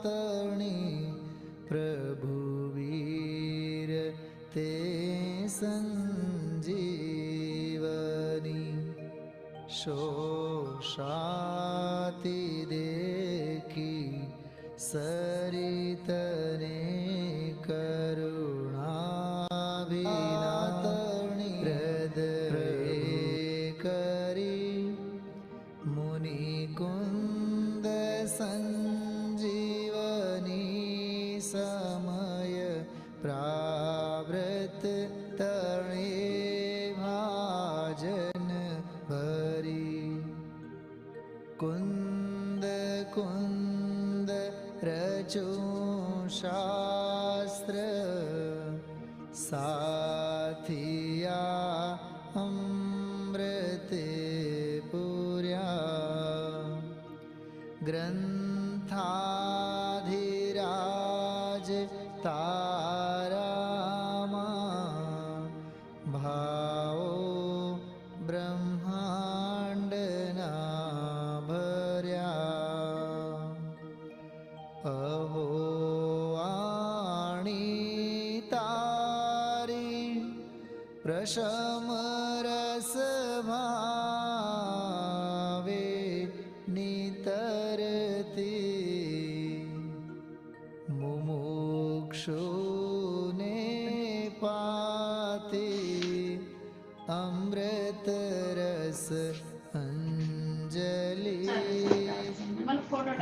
तणी प्रभुवीर ते संजीवनी शोषाति देखी सरितने करुणाभिनातणी हृदये करी मुनिकुंद संजीवनी समय प्रावृत तणे भाजन भरी कुंद कुंद रचो शास्त्र साथिया अमृते पुर्या ग्रंथाधिराज तारामा भावो ब्रह्मांडना भर्या अहो वाणी तारी प्रशम रस भावे नितरती मुमुक्षुने पाते अमृत रस अंजलि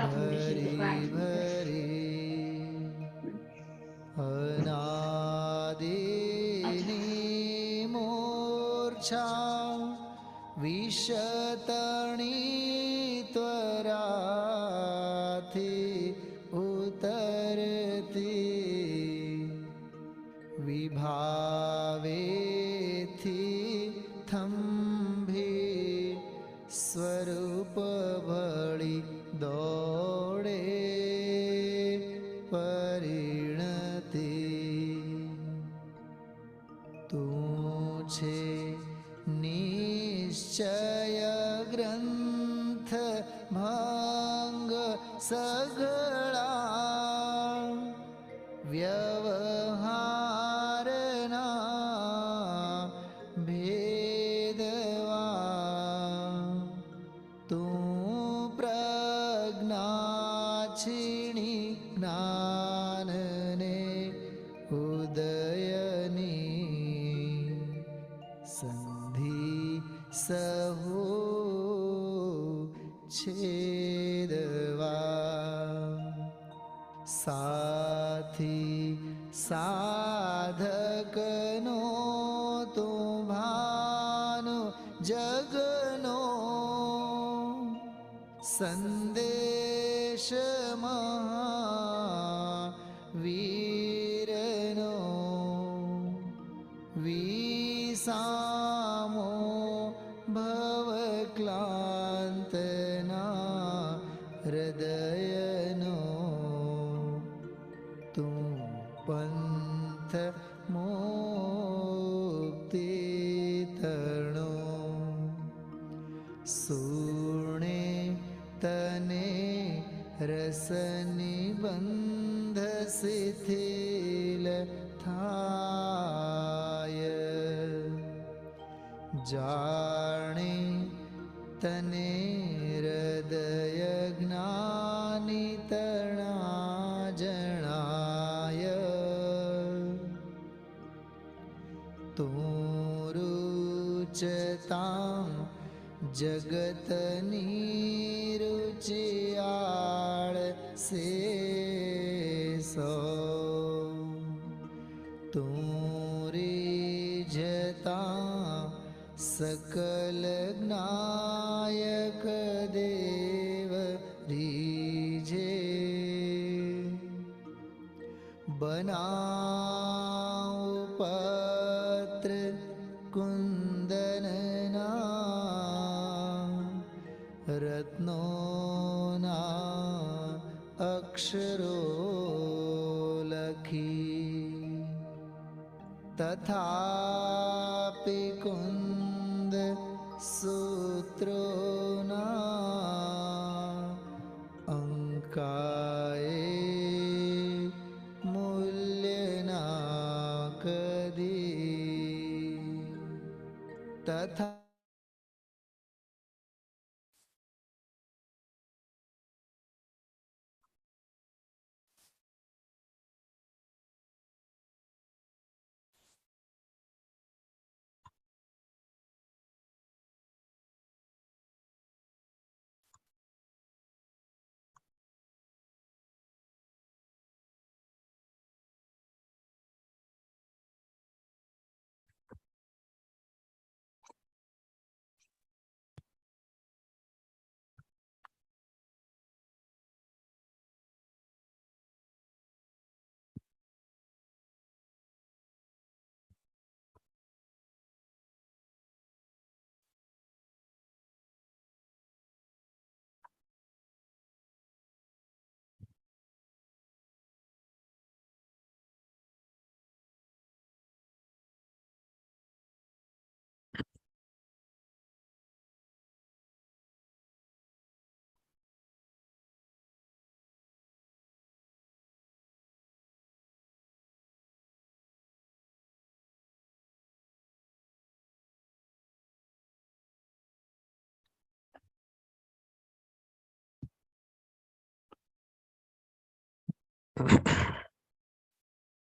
भरी भरी अनादिनी मूर्छा विशतणी त्वराथी उतरती विभावेथी थंभी स्वरूप भळी दौड़े परिणति तू छे निश्चय ग्रंथ भंग सगळा व्यवहारना भेदवा तू प्रज्ञाक्षिणी ज्ञानने उदयनी संधि सहो छेदवा साथी साधकनो तो भानु जगनो संदेश महावीरनो विसामो भवक्लांतना हृदयनो तू पंथ मुक्ति तरणो सुणे तने रसनिबंध शिथिल थाय जाने तने हृदय ज्ञानी तणा जणाय तू रुचतां जगतनी रुचियाळ से सो तू रिझता सकल ज्ञायक देव रीझे बनाओ पत्र कुंदनना रत्नोना अक्षरो लखी तथापि कुंद सूत्रोना अंकार कथा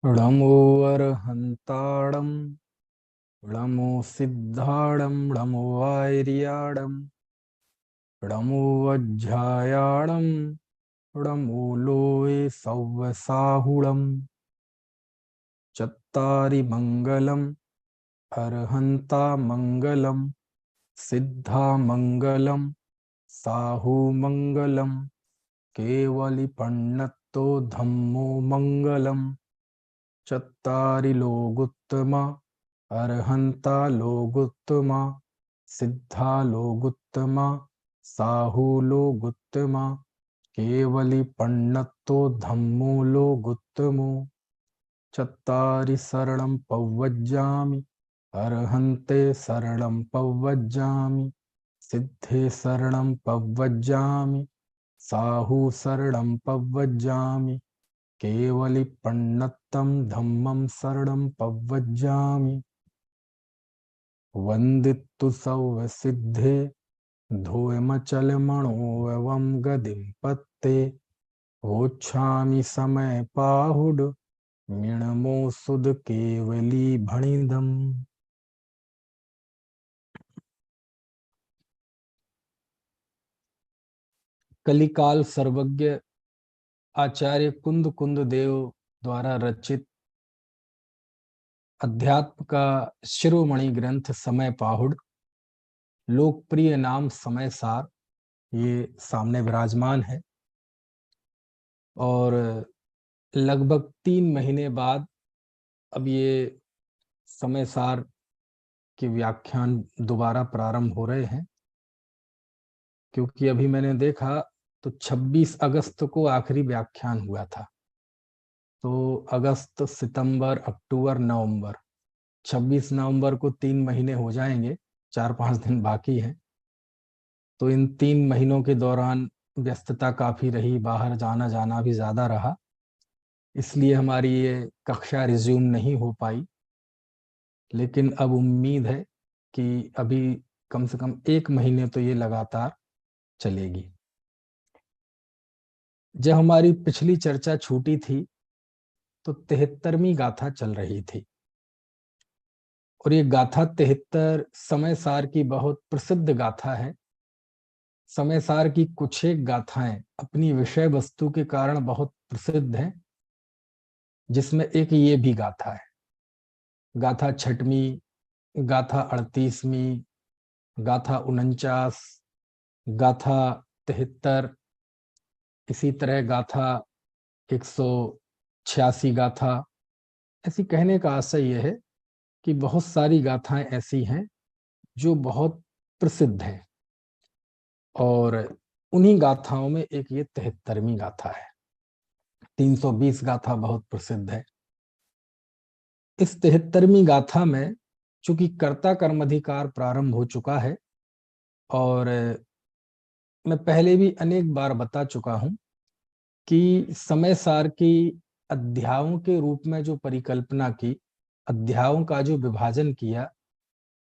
णमो अर्हन्ताडं णमो सिद्धाडं णमो वायर्याडं णमो वज्झायाडं णमो लोये सव्वसाहुळं चत्तारि मङ्गलम् अर्हन्ता मङ्गलं सिद्धा मङ्गलं साहु मङ्गलं केवलिपण्णत्तो धम्मो मङ्गलम् चत्तारि लोगुत्तमा अर्हन्ता लोगुत्तमा सिद्धा लोगुत्तमा साहु लोगुत्तमा केवलिपण्णत्तो धम्मो लोगुत्तमो चत्तारि शरणं पव्वज्जामि अर्हन्ते शरणं पव्वज्जामि सिद्धे शरणं पव्वज्जामि साहु शरणं पव्वज्जामि केवलिपण्णत्तं धम्मं शरणं पव्वज्जामि वन्दितु सौवसिद्धे धूमचलमणोऽवं गदिं पत्ते वोच्छामि समय पाहुड मिणमो सुद केवली भणिदम। कलिकाल सर्वज्ञ आचार्य कुंद कुंद देव द्वारा रचित अध्यात्म का शिरोमणि ग्रंथ समय पाहुड़, लोकप्रिय नाम समय सार, ये सामने विराजमान है। और लगभग 3 महीने बाद अब ये समय सार के व्याख्यान दोबारा प्रारंभ हो रहे हैं, क्योंकि अभी मैंने देखा तो 26 अगस्त को आखिरी व्याख्यान हुआ था। तो अगस्त, सितंबर, अक्टूबर, नवंबर, 26 नवंबर को 3 महीने हो जाएंगे, 4-5 दिन बाकी हैं। तो इन 3 महीनों के दौरान व्यस्तता काफी रही, बाहर जाना जाना भी ज्यादा रहा, इसलिए हमारी ये कक्षा रिज्यूम नहीं हो पाई। लेकिन अब उम्मीद है कि अभी कम से कम 1 महीने तो ये लगातार चलेगी। जब हमारी पिछली चर्चा छूटी थी तो 73वीं गाथा चल रही थी, और ये गाथा 73 समय सार की बहुत प्रसिद्ध गाथा है। समय सार की कुछ एक गाथाएं अपनी विषय वस्तु के कारण बहुत प्रसिद्ध हैं, जिसमें एक ये भी गाथा है। गाथा 6वीं, गाथा 38वीं, गाथा 49, गाथा 73, इसी तरह गाथा 186 गाथा। ऐसी कहने का आशय यह है कि बहुत सारी गाथाएं ऐसी हैं जो बहुत प्रसिद्ध हैं, और उन्हीं गाथाओं में एक ये 73वीं गाथा है। 320 गाथा बहुत प्रसिद्ध है। इस 73वीं गाथा में चूंकि कर्ता कर्म अधिकार प्रारंभ हो चुका है, और मैं पहले भी अनेक बार बता चुका हूं कि समय सार की अध्यायों के रूप में जो परिकल्पना की, अध्यायों का जो विभाजन किया,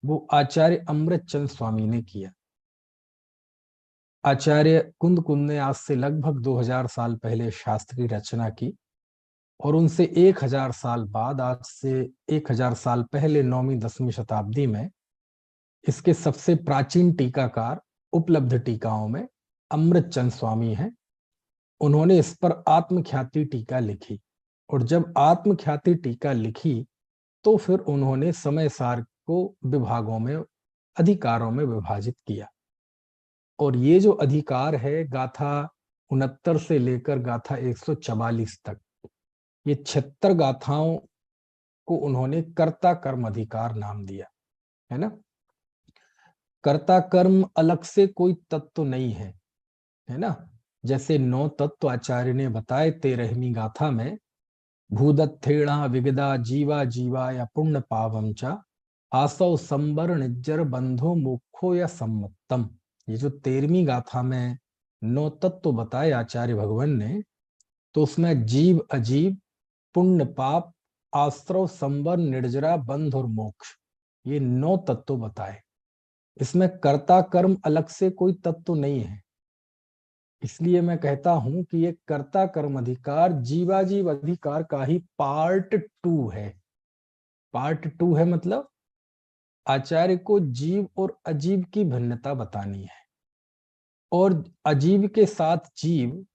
वो आचार्य अमृतचंद स्वामी ने किया। आचार्य कुंद कुंद ने आज से लगभग 2000 साल पहले शास्त्र की रचना की, और उनसे 1000 साल बाद, आज से 1000 साल पहले 9वीं-10वीं शताब्दी में इसके सबसे प्राचीन टीकाकार उपलब्ध टीकाओं में अमृतचंद स्वामी हैं। उन्होंने इस पर आत्मख्याति टीका लिखी, और जब आत्मख्याति टीका लिखी तो फिर उन्होंने समय सार को विभागों में, अधिकारों में विभाजित किया। और ये जो अधिकार है गाथा 69 से लेकर गाथा 144 तक, ये 76 गाथाओं को उन्होंने कर्ता कर्म अधिकार नाम दिया, है ना। कर्ता कर्म अलग से कोई तत्व नहीं है, है ना। जैसे 9 तत्व आचार्य ने बताए 13वीं गाथा में, भूदत्थेणा विगदा जीवा जीवा या पुण्य पावम च आसव संबर निज्जर बंधो मोक्षो या सम्मतम। ये जो 13वीं गाथा में 9 तत्व बताए आचार्य भगवान ने, तो उसमें जीव अजीव, पुण्य पाप, आश्रव संबर निर्जरा बंध और मोक्ष, ये 9 तत्व बताए। इसमें कर्ता कर्म अलग से कोई तत्व नहीं है। इसलिए मैं कहता हूं कि ये कर्ता कर्म अधिकार जीवाजीव अधिकार का ही पार्ट 2 है। पार्ट 2 है मतलब आचार्य को जीव और अजीव की भिन्नता बतानी है, और अजीव के साथ जीव,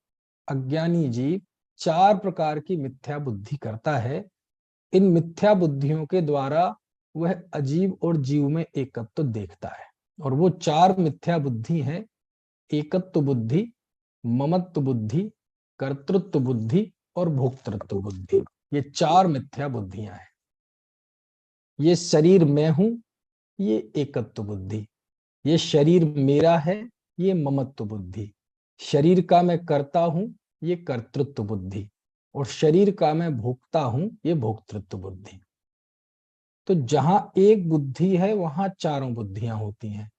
अज्ञानी जीव 4 प्रकार की मिथ्या बुद्धि करता है। इन मिथ्या बुद्धियों के द्वारा वह अजीव और जीव में एकत्व देखता है, और वो 4 मिथ्या बुद्धि हैं: एकत्व बुद्धि, ममत्व बुद्धि, कर्तृत्व बुद्धि और भोक्तृत्व बुद्धि। ये 4 मिथ्या बुद्धियां हैं। ये शरीर मैं हूं, ये एकत्व बुद्धि। ये शरीर मेरा है, ये ममत्व बुद्धि। शरीर का मैं करता हूं, ये कर्तृत्व बुद्धि। और शरीर का मैं भोगता हूं, ये भोक्तृत्व बुद्धि। तो जहां एक बुद्धि है वहां चारों बुद्धियां होती हैं,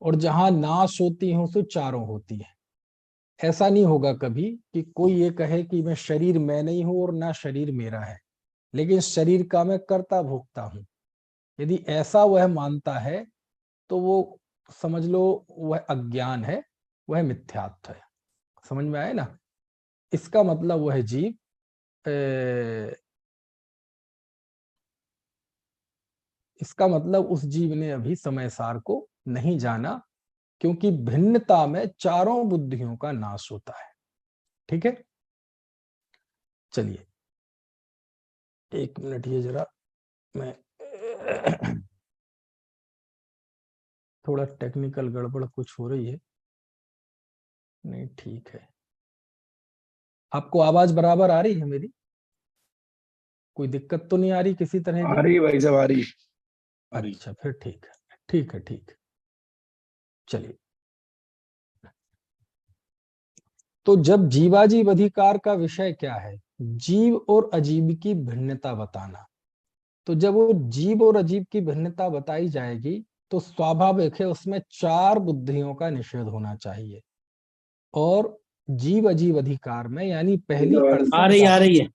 और जहां नाश होती हैं तो चारों होती हैं। ऐसा नहीं होगा कभी कि कोई ये कहे कि मैं शरीर मैं नहीं हूं और ना शरीर मेरा है, लेकिन शरीर का मैं कर्ता भोगता हूं। यदि ऐसा वह मानता है तो वो समझ लो वह अज्ञान है, वह मिथ्यात्व है। समझ में आए ना। इसका मतलब वह जीव इसका मतलब उस जीव ने अभी समय सार को नहीं जाना, क्योंकि भिन्नता में चारों बुद्धियों का नाश होता है। ठीक है, चलिए 1 मिनट, ये जरा मैं थोड़ा टेक्निकल गड़बड़ कुछ हो रही है। नहीं, ठीक है। आपको आवाज बराबर आ रही है मेरी? कोई दिक्कत तो नहीं आ रही किसी तरह आ की? रही भाई साहब, आ रही। अच्छा, फिर ठीक है, ठीक है, ठीक है। चलिए, तो जब जीवाजीव अधिकार का विषय क्या है? जीव और अजीव की भिन्नता बताना। तो जब वो जीव और अजीव की भिन्नता बताई जाएगी तो स्वाभाविक है उसमें 4 बुद्धियों का निषेध होना चाहिए। और जीव अजीव अधिकार में, यानी पहली आ रही है।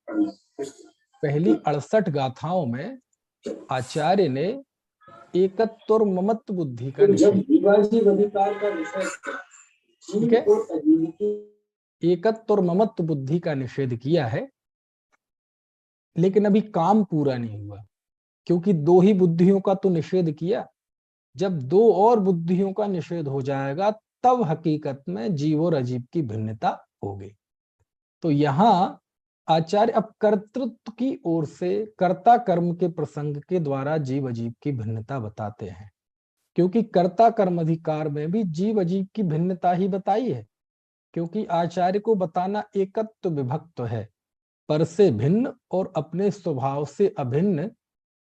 पहली 68 गाथाओं में आचार्य ने एकत्व और ममत्व बुद्धि का निषेध, ठीक है, एकत्व और ममत्व बुद्धि का निषेध किया है। लेकिन अभी काम पूरा नहीं हुआ, क्योंकि 2 ही बुद्धियों का तो निषेध किया। जब 2 और बुद्धियों का निषेध हो जाएगा तब हकीकत में जीव और अजीव की भिन्नता होगी। तो यहाँ आचार्य अब कर्तृत्व की ओर से कर्ता कर्म के प्रसंग के द्वारा जीव अजीव की भिन्नता बताते हैं, क्योंकि कर्ता कर्म अधिकार में भी जीव अजीव की भिन्नता ही बताई है। क्योंकि आचार्य को बताना एकत्व विभक्त है, पर से भिन्न और अपने स्वभाव से अभिन्न,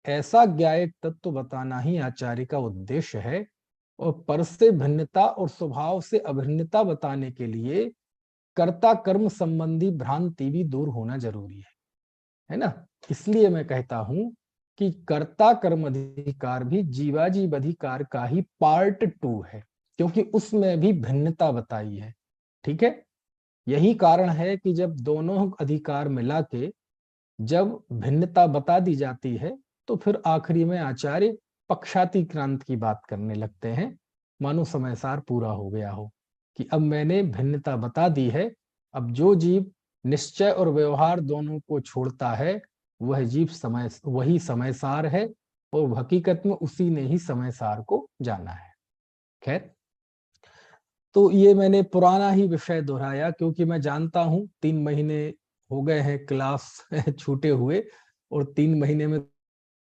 ऐसा ज्ञायक तत्व बताना ही आचार्य का उद्देश्य है। और पर से भिन्नता और स्वभाव से अभिन्नता बताने के लिए कर्ता कर्म संबंधी भ्रांति भी दूर होना जरूरी है ना। इसलिए मैं कहता हूं कि कर्ता कर्म अधिकार भी जीवाजीव अधिकार का ही पार्ट 2 है, क्योंकि उसमें भी भिन्नता बताई है। ठीक है, यही कारण है कि जब दोनों अधिकार मिला के जब भिन्नता बता दी जाती है तो फिर आखिरी में आचार्य पक्षातिक्रांत की बात करने लगते हैं, मानो समय सार पूरा हो गया हो कि अब मैंने भिन्नता बता दी है। अब जो जीव निश्चय और व्यवहार दोनों को छोड़ता है वह जीव वही समय सार है, और हकीकत में उसी ने ही समय सार को जाना है। खैर, तो ये मैंने पुराना ही विषय दोहराया, क्योंकि मैं जानता हूं 3 महीने हो गए हैं क्लास छूटे हुए, और 3 महीने में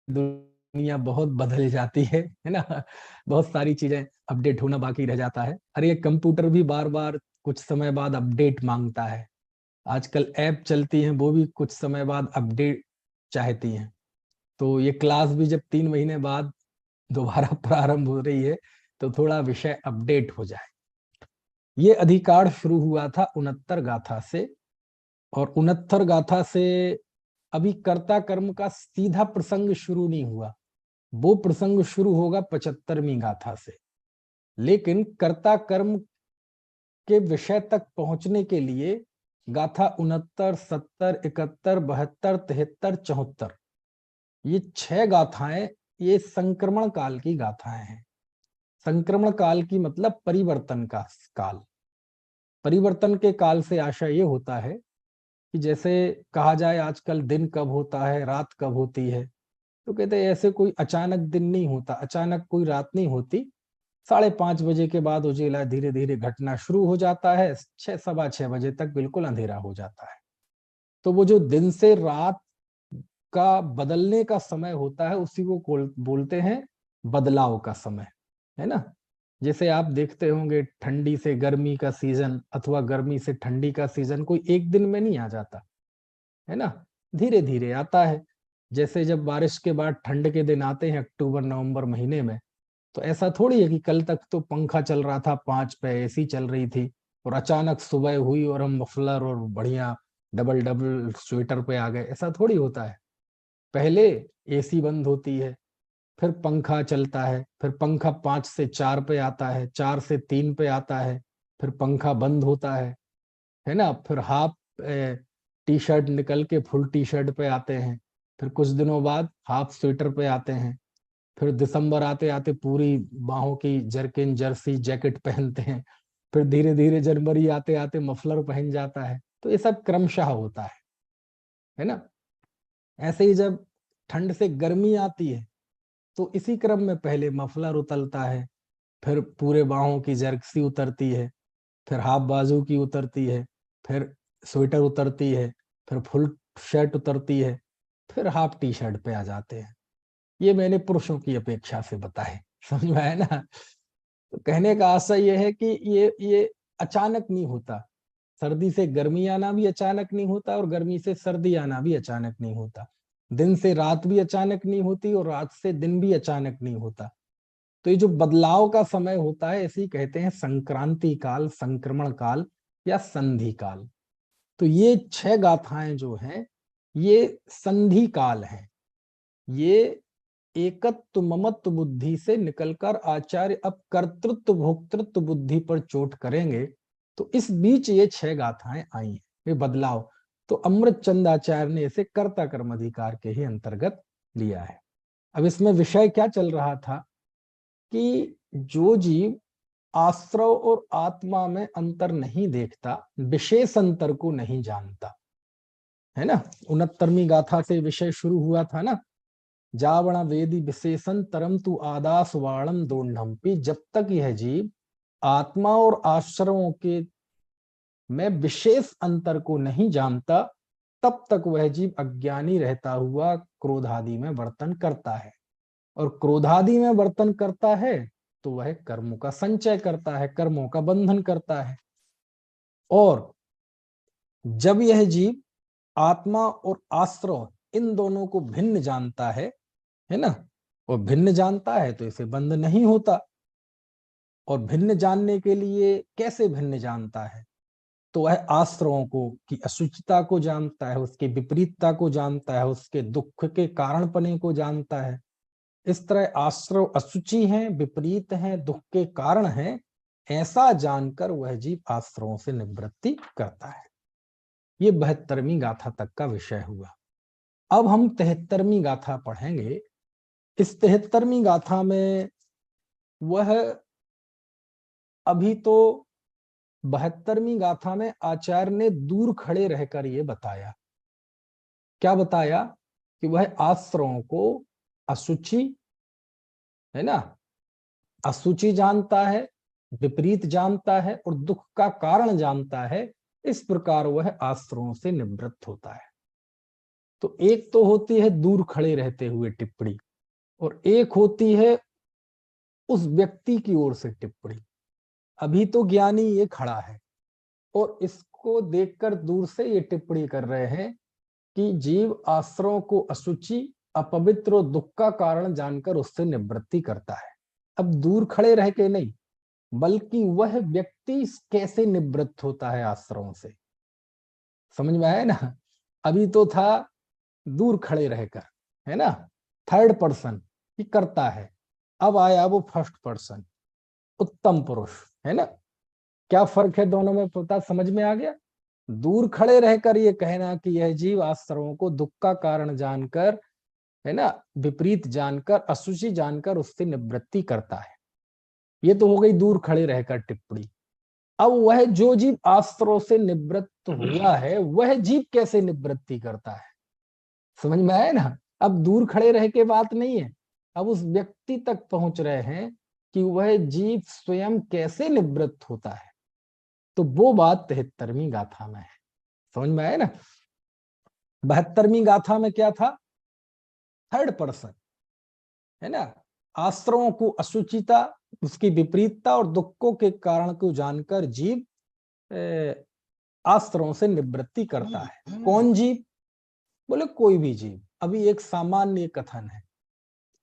दुनिया बहुत बदल जाती है ना। बहुत सारी चीजें अपडेट होना बाकी रह जाता है। अरे ये कंप्यूटर भी बार बार कुछ समय बाद अपडेट मांगता है। आजकल ऐप चलती हैं, वो भी कुछ समय बाद अपडेट चाहती हैं। तो ये क्लास भी जब 3 महीने बाद दोबारा प्रारंभ हो रही है, तो थोड़ा विषय अपडेट हो जाए। ये अधिकार शुरू हुआ था 69 गाथा से, और 69 गाथा से अभी कर्ता कर्म का सीधा प्रसंग शुरू नहीं हुआ, वो प्रसंग शुरू होगा 75वीं गाथा से। लेकिन कर्ता कर्म के विषय तक पहुंचने के लिए गाथा 69, 70, 71, 72, 73, 74, ये 6 गाथाएं, ये संक्रमण काल की गाथाएं हैं। संक्रमण काल की मतलब परिवर्तन का काल। परिवर्तन के काल से आशय ये होता है कि जैसे कहा जाए आजकल दिन कब होता है, रात कब होती है, तो कहते हैं ऐसे कोई अचानक दिन नहीं होता, अचानक कोई रात नहीं होती। 5:30 बजे के बाद उजेला धीरे धीरे घटना शुरू हो जाता है, 6, 6:15 बजे तक बिल्कुल अंधेरा हो जाता है। तो वो जो दिन से रात का बदलने का समय होता है, उसी को बोलते हैं बदलाव का समय, है ना। जैसे आप देखते होंगे ठंडी से गर्मी का सीजन अथवा गर्मी से ठंडी का सीजन कोई एक दिन में नहीं आ जाता, है ना, धीरे धीरे आता है। जैसे जब बारिश के बाद ठंड के दिन आते हैं अक्टूबर नवंबर महीने में, तो ऐसा थोड़ी है कि कल तक तो पंखा चल रहा था, 5 पे एसी चल रही थी, और अचानक सुबह हुई और हम मफलर और बढ़िया डबल डबल स्वेटर पे आ गए, ऐसा थोड़ी होता है। पहले एसी बंद होती है, फिर पंखा चलता है, फिर पंखा 5 से 4 पे आता है, 4 से 3 पे आता है, फिर पंखा बंद होता है ना। फिर हाफ टी शर्ट निकल के फुल टी शर्ट पे आते हैं, फिर कुछ दिनों बाद हाफ स्वेटर पे आते हैं, फिर दिसंबर आते आते पूरी बाहों की जर्किन जर्सी जैकेट पहनते हैं, फिर धीरे धीरे जनवरी आते आते मफलर पहन जाता है। तो ये सब क्रमशः होता है ना। ऐसे ही जब ठंड से गर्मी आती है, तो इसी क्रम में पहले मफलर उतरता है, फिर पूरे बाहों की जर्सी उतरती है, फिर हाफ बाजू की उतरती है, फिर स्वेटर उतरती है, फिर फुल शर्ट उतरती है, फिर हाफ टी शर्ट पे आ जाते हैं। ये मैंने पुरुषों की अपेक्षा से बताए, समझ में आया ना। तो कहने का आशय यह है कि ये अचानक नहीं होता। सर्दी से गर्मी आना भी अचानक नहीं होता, और गर्मी से सर्दी आना भी अचानक नहीं होता। दिन से रात भी अचानक नहीं होती, और रात से दिन भी अचानक नहीं होता। तो ये जो बदलाव का समय होता है, इसी कहते हैं संक्रांति काल, संक्रमण काल या संधि काल। तो ये 6 गाथाएं जो हैं, ये संधि काल है। ये एकत्व ममत्व बुद्धि से निकलकर आचार्य अब कर्तृत्व भोक्तृत्व बुद्धि पर चोट करेंगे। तो इस बीच ये 6 गाथाएं आई हैं, ये बदलाव। तो अमृत चंद आचार्य ने इसे कर्ता कर्म अधिकार के ही अंतर्गत लिया है। अब इसमें विषय क्या चल रहा था कि जो जीव आश्रव और आत्मा में अंतर नहीं देखता, विशेष अंतर को नहीं जानता, है ना। 69वीं गाथा से विषय शुरू हुआ था ना, जावण वेदी विशेषण तरम तु आदास वाणम दोंढम्पी। जब तक यह जीव आत्मा और आश्रवों के में विशेष अंतर को नहीं जानता, तब तक वह जीव अज्ञानी रहता हुआ क्रोधादि में वर्तन करता है। और क्रोधादि में वर्तन करता है तो वह कर्मों का संचय करता है, कर्मों का बंधन करता है। और जब यह जीव आत्मा और आश्रव इन दोनों को भिन्न जानता है ना, और भिन्न जानता है तो इसे बंध नहीं होता। और भिन्न जानने के लिए कैसे भिन्न जानता है, तो वह आश्रवों को की अशुचिता को जानता है, उसके विपरीतता को जानता है, उसके दुख के कारणपने को जानता है। इस तरह आश्रव अशुचि हैं, विपरीत हैं, दुख के कारण हैं, ऐसा जानकर वह जीव आश्रवों से निवृत्ति करता है। ये 72वीं गाथा तक का विषय हुआ। अब हम 73वीं गाथा पढ़ेंगे, इस 73वीं गाथा में वह अभी तो 72वीं गाथा में आचार्य ने दूर खड़े रहकर ये बताया। क्या बताया? कि वह आश्रमों को अशुचि, है ना, अशुचि जानता है, विपरीत जानता है और दुख का कारण जानता है। इस प्रकार वह आश्रमों से निवृत्त होता है। तो एक तो होती है दूर खड़े रहते हुए टिप्पणी, और एक होती है उस व्यक्ति की ओर से टिप्पणी। अभी तो ज्ञानी ये खड़ा है और इसको देखकर दूर से ये टिप्पणी कर रहे हैं कि जीव आश्रमों को अशुचि, अपवित्र और दुख का कारण जानकर उससे निवृत्ति करता है। अब दूर खड़े रह के नहीं, बल्कि वह व्यक्ति कैसे निवृत्त होता है आश्रमों से। समझ में आया ना? अभी तो था दूर खड़े रहकर, है ना, थर्ड पर्सन कि करता है। अब आया वो फर्स्ट पर्सन, उत्तम पुरुष, है ना। क्या फर्क है दोनों में, पता समझ में आ गया? दूर खड़े रहकर ये कहना कि यह जीव आश्रमों को दुख का कारण जानकर, है ना, विपरीत जानकर, अशुचि जानकर उससे निवृत्ति करता है, ये तो हो गई दूर खड़े रहकर टिप्पणी। अब वह जो जीव आश्रमों से निवृत्त हुआ है, वह जीव कैसे निवृत्ति करता है? समझ में आया ना? अब दूर खड़े रह के बात नहीं है, अब उस व्यक्ति तक पहुंच रहे हैं कि वह जीव स्वयं कैसे निवृत्त होता है। तो वो बात 73वीं गाथा में है। समझ में आया ना? 72वीं गाथा में क्या था? थर्ड पर्सन, है ना, आश्रमों को अशुचिता, उसकी विपरीतता और दुखों के कारण को जानकर जीव आश्रमों से निवृत्ति करता है। कौन जीव? बोले कोई भी जीव। अभी एक सामान्य कथन है।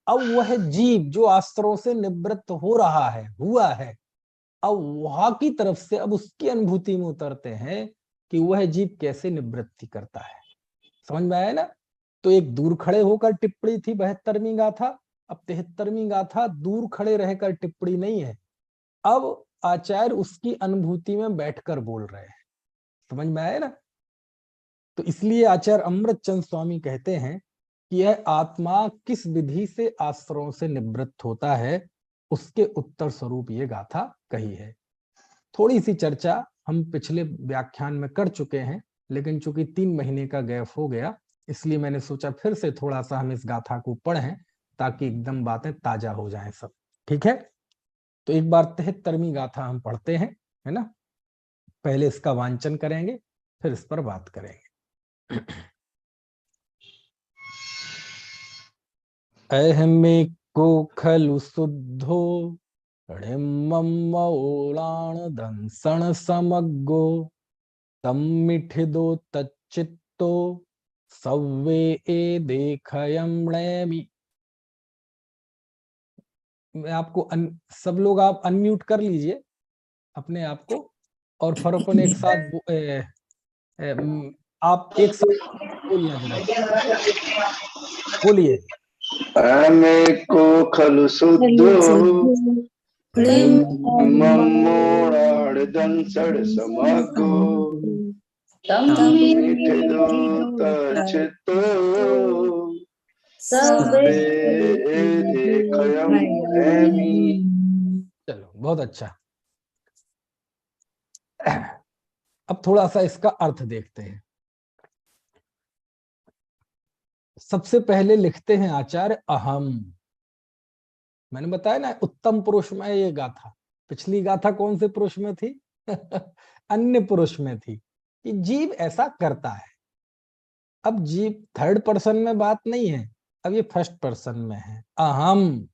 अब वह जीव जो आश्रमों से निवृत्त हो रहा है, हुआ है, अब वहां की तरफ से अब उसकी अनुभूति में उतरते हैं कि वह जीव कैसे निवृत्ति करता है। समझ में आया ना? तो एक दूर खड़े होकर टिप्पणी थी 72वीं गाथा। अब 73वीं गाथा दूर खड़े रहकर टिप्पणी नहीं है, अब आचार्य उसकी अनुभूति में बैठकर बोल रहे हैं। समझ में आया ना? तो इसलिए आचार्य अमृतचंद स्वामी कहते हैं कि यह आत्मा किस विधि से आश्रमों से निवृत्त होता है, उसके उत्तर स्वरूप ये गाथा कही है। थोड़ी सी चर्चा हम पिछले व्याख्यान में कर चुके हैं, लेकिन चूंकि 3 महीने का गैप हो गया, इसलिए मैंने सोचा फिर से थोड़ा सा हम इस गाथा को पढ़ें ताकि एकदम बातें ताजा हो जाएं सब। ठीक है? तो एक बार 73वीं गाथा हम पढ़ते हैं, है ना। पहले इसका वांचन करेंगे, फिर इस पर बात करेंगे। अहमे को खलु शुद्धो ऋमौलाण दंसण समग्गो तम्मिठिदो तच्चित्तो सव्वे ए देखयम नैमि। मैं आपको सब लोग आप अनम्यूट कर लीजिए अपने आप को, और फिर अपन एक साथ आप एक साथ बोलना जरा, बोलिए। को खलु शुद्धो दंसड़ समग्गो तम्मिठिदो तच्चित्तो सव्वे देखयम नैमि। चलो बहुत अच्छा। अब थोड़ा सा इसका अर्थ देखते हैं। सबसे पहले लिखते हैं आचार्य अहम। मैंने बताया ना उत्तम पुरुष में ये गाथा, पिछली गाथा कौन से पुरुष में थी? अन्य पुरुष में थी कि जीव ऐसा करता है। अब जीव थर्ड पर्सन में बात नहीं है, अब ये फर्स्ट पर्सन में है। अहम,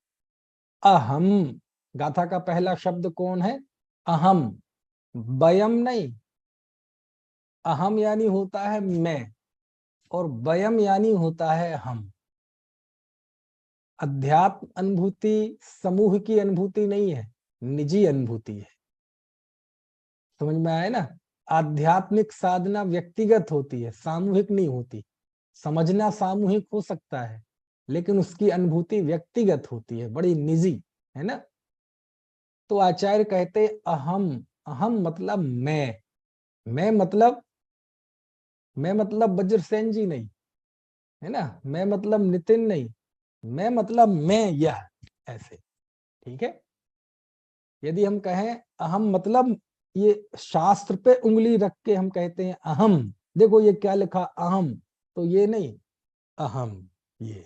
अहम, गाथा का पहला शब्द कौन है? अहम, वयम नहीं। अहम यानी होता है मैं, और वयम यानी होता है हम। अध्यात्म अनुभूति समूह की अनुभूति नहीं है, निजी अनुभूति है। समझ में आया ना? आध्यात्मिक साधना व्यक्तिगत होती है, सामूहिक नहीं होती। समझना सामूहिक हो सकता है, लेकिन उसकी अनुभूति व्यक्तिगत होती है, बड़ी निजी, है ना। तो आचार्य कहते अहम, अहम मतलब मैं मतलब वज्रसेन जी नहीं, है ना। मैं मतलब नितिन नहीं, मैं मतलब मैं यह, ऐसे, ठीक है। यदि हम कहें अहम मतलब ये शास्त्र पे उंगली रख के हम कहते हैं अहम, देखो ये क्या लिखा अहम, तो ये नहीं अहम, ये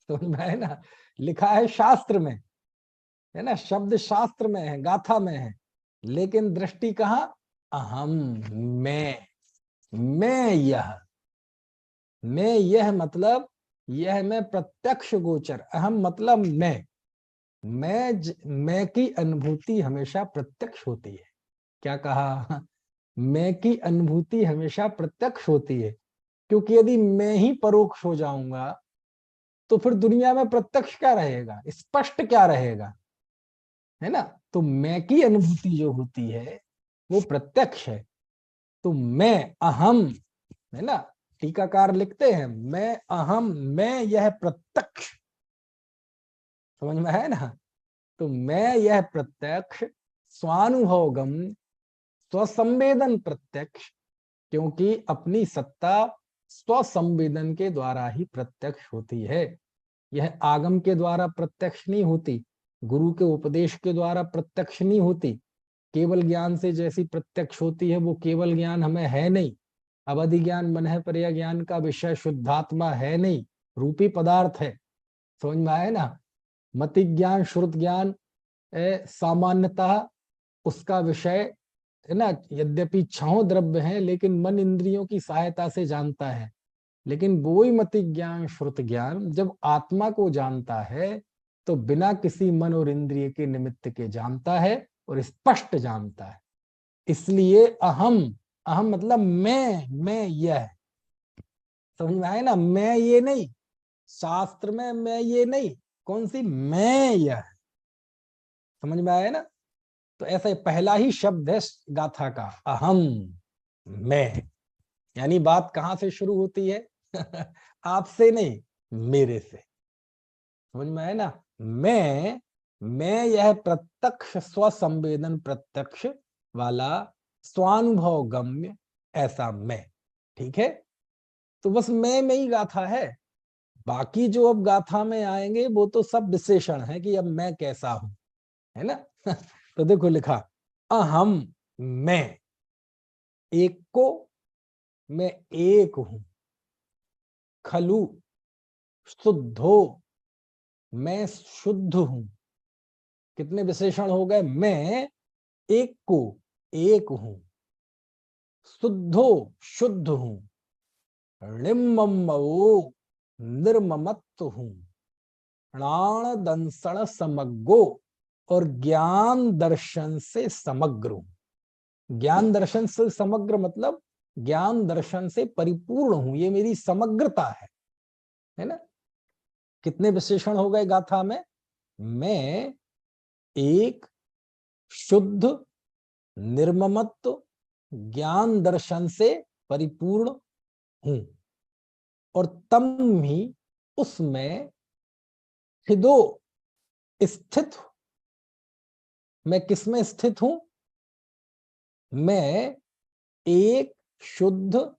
समझ में है ना, लिखा है शास्त्र में, है ना, शब्द शास्त्र में है, गाथा में है, लेकिन दृष्टि कहाँ, अहम, मैं यह, मैं यह मतलब यह मैं प्रत्यक्ष गोचर, अहम मतलब मैं की अनुभूति हमेशा प्रत्यक्ष होती है। क्या कहा, मैं की अनुभूति हमेशा प्रत्यक्ष होती है, क्योंकि यदि मैं ही परोक्ष हो जाऊंगा तो फिर दुनिया में प्रत्यक्ष क्या रहेगा, स्पष्ट क्या रहेगा, है ना। तो मैं की अनुभूति जो होती है वो प्रत्यक्ष है। तो मैं अहम, है ना, टीकाकार लिखते हैं मैं अहम, मैं यह प्रत्यक्ष, समझ में है ना। तो मैं यह प्रत्यक्ष स्वानुभवगम, स्वसंवेदन प्रत्यक्ष, क्योंकि अपनी सत्ता स्वसंवेदन के द्वारा ही प्रत्यक्ष होती है। यह आगम के द्वारा प्रत्यक्ष नहीं होती, गुरु के उपदेश के द्वारा प्रत्यक्ष नहीं होती, केवल ज्ञान से जैसी प्रत्यक्ष होती है वो केवल ज्ञान हमें है नहीं, अवधि ज्ञान मन है पर ज्ञान का विषय शुद्धात्मा है नहीं, रूपी पदार्थ है, समझ में आए ना। मति ज्ञान श्रुत ज्ञान सामान्यतः उसका विषय, है ना, यद्यपि 6 द्रव्य हैं लेकिन मन इंद्रियों की सहायता से जानता है, लेकिन वो ही मति ज्ञान श्रुत ज्ञान जब आत्मा को जानता है तो बिना किसी मन और इंद्रिय के निमित्त के जानता है और स्पष्ट जानता है। इसलिए अहम, अहम मतलब मैं यह, समझ में आए ना, मैं ये नहीं, शास्त्र में मैं ये नहीं, कौन सी, मैं यह, समझ में आया ना। तो ऐसा पहला ही शब्द है गाथा का, अहम, मैं, यानी बात कहां से शुरू होती है आपसे नहीं, मेरे से, समझ में आया ना। मैं यह प्रत्यक्ष स्वसंवेदन प्रत्यक्ष वाला स्वानुभव गम्य ऐसा मैं, ठीक है। तो बस मैं में ही गाथा है, बाकी जो अब गाथा में आएंगे वो तो सब विशेषण है कि अब मैं कैसा हूं, है ना तो देखो लिखा अहम, मैं एक को, मैं एक हूं, खलु शुद्धो, मैं शुद्ध हूं। कितने विशेषण हो गए, मैं एक को एक हूं, शुद्धो शुद्ध हूं, ऋममो निर्ममत्व हूं, प्राण दंसण समग्गो, और ज्ञान दर्शन से समग्र हूं। ज्ञान दर्शन से समग्र मतलब ज्ञान दर्शन से परिपूर्ण हूं, ये मेरी समग्रता है ना। कितने विशेषण हो गए गाथा में, मैं एक, शुद्ध, निर्ममत्व, ज्ञान दर्शन से परिपूर्ण हूं, और तम ही उसमें हिदो स्थित, मैं किसमें स्थित हूं, मैं एक, शुद्ध,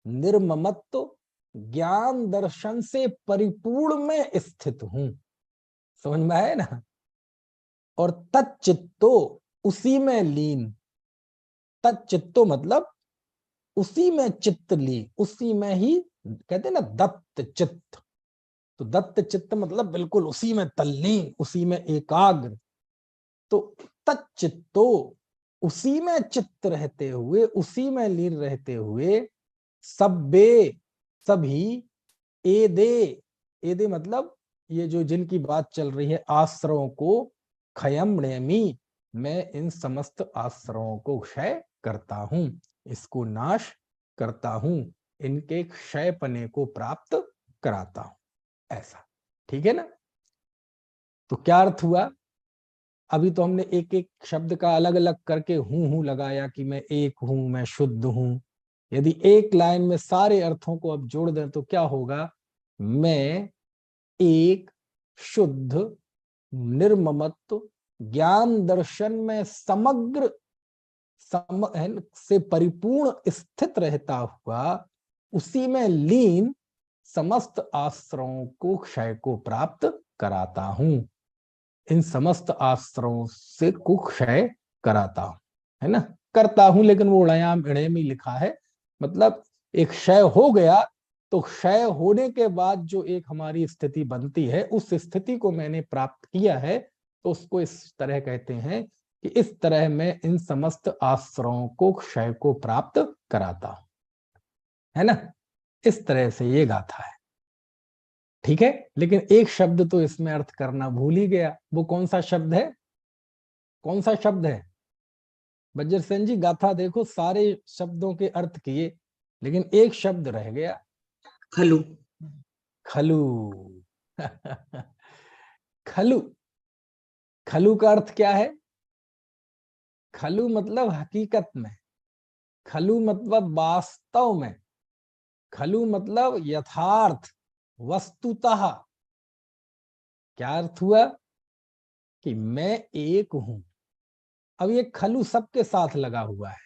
निर्ममत्व, ज्ञान दर्शन से परिपूर्ण में स्थित हूं, समझ में आया ना। और तच्चित्तो, उसी में लीन, तच्चित्तो मतलब उसी में चित्त ली, उसी में ही, कहते हैं ना दत्त चित्त, तो दत्त चित्त मतलब बिल्कुल उसी में तल्लीन, उसी में एकाग्र। तो तच्चित्तो, उसी में चित्त रहते हुए, उसी में लीन रहते हुए, सब्बे, सभी, एदे, एदे मतलब ये जो जिनकी बात चल रही है आश्रयों को, खयम नेमी, मैं इन समस्त आश्रयों को क्षय करता हूं, इसको नाश करता हूं, इनके क्षयपने को प्राप्त कराता हूं, ऐसा, ठीक है ना। तो क्या अर्थ हुआ, अभी तो हमने एक एक शब्द का अलग अलग करके हूं लगाया कि मैं एक हूं, मैं शुद्ध हूं। यदि एक लाइन में सारे अर्थों को अब जोड़ दें तो क्या होगा, मैं एक, शुद्ध, निर्ममत्व, ज्ञान दर्शन में समग्र से परिपूर्ण स्थित रहता हुआ, उसी में लीन, समस्त आश्रयों को क्षय को प्राप्त कराता हूं। इन समस्त आश्रयों से को क्षय कराता हूं, है ना। करता हूं, लेकिन वो णयाम इणे में लिखा है, मतलब एक क्षय हो गया तो क्षय होने के बाद जो एक हमारी स्थिति बनती है, उस स्थिति को मैंने प्राप्त किया है, तो उसको इस तरह कहते हैं कि इस तरह मैं इन समस्त आश्रयों को क्षय को प्राप्त कराता हूं, है ना। इस तरह से ये गाथा है, ठीक है। लेकिन एक शब्द तो इसमें अर्थ करना भूल ही गया। वो कौन सा शब्द है? कौन सा शब्द है? बज्जर सेन जी, गाथा देखो, सारे शब्दों के अर्थ किए, लेकिन एक शब्द रह गया, खलु। खलु। खलु। खलु का अर्थ क्या है? खलु मतलब हकीकत में, खलु मतलब वास्तव में, खलु मतलब यथार्थ, वस्तुतः। क्या अर्थ हुआ? कि मैं एक हूं। अब ये खलु सबके साथ लगा हुआ है,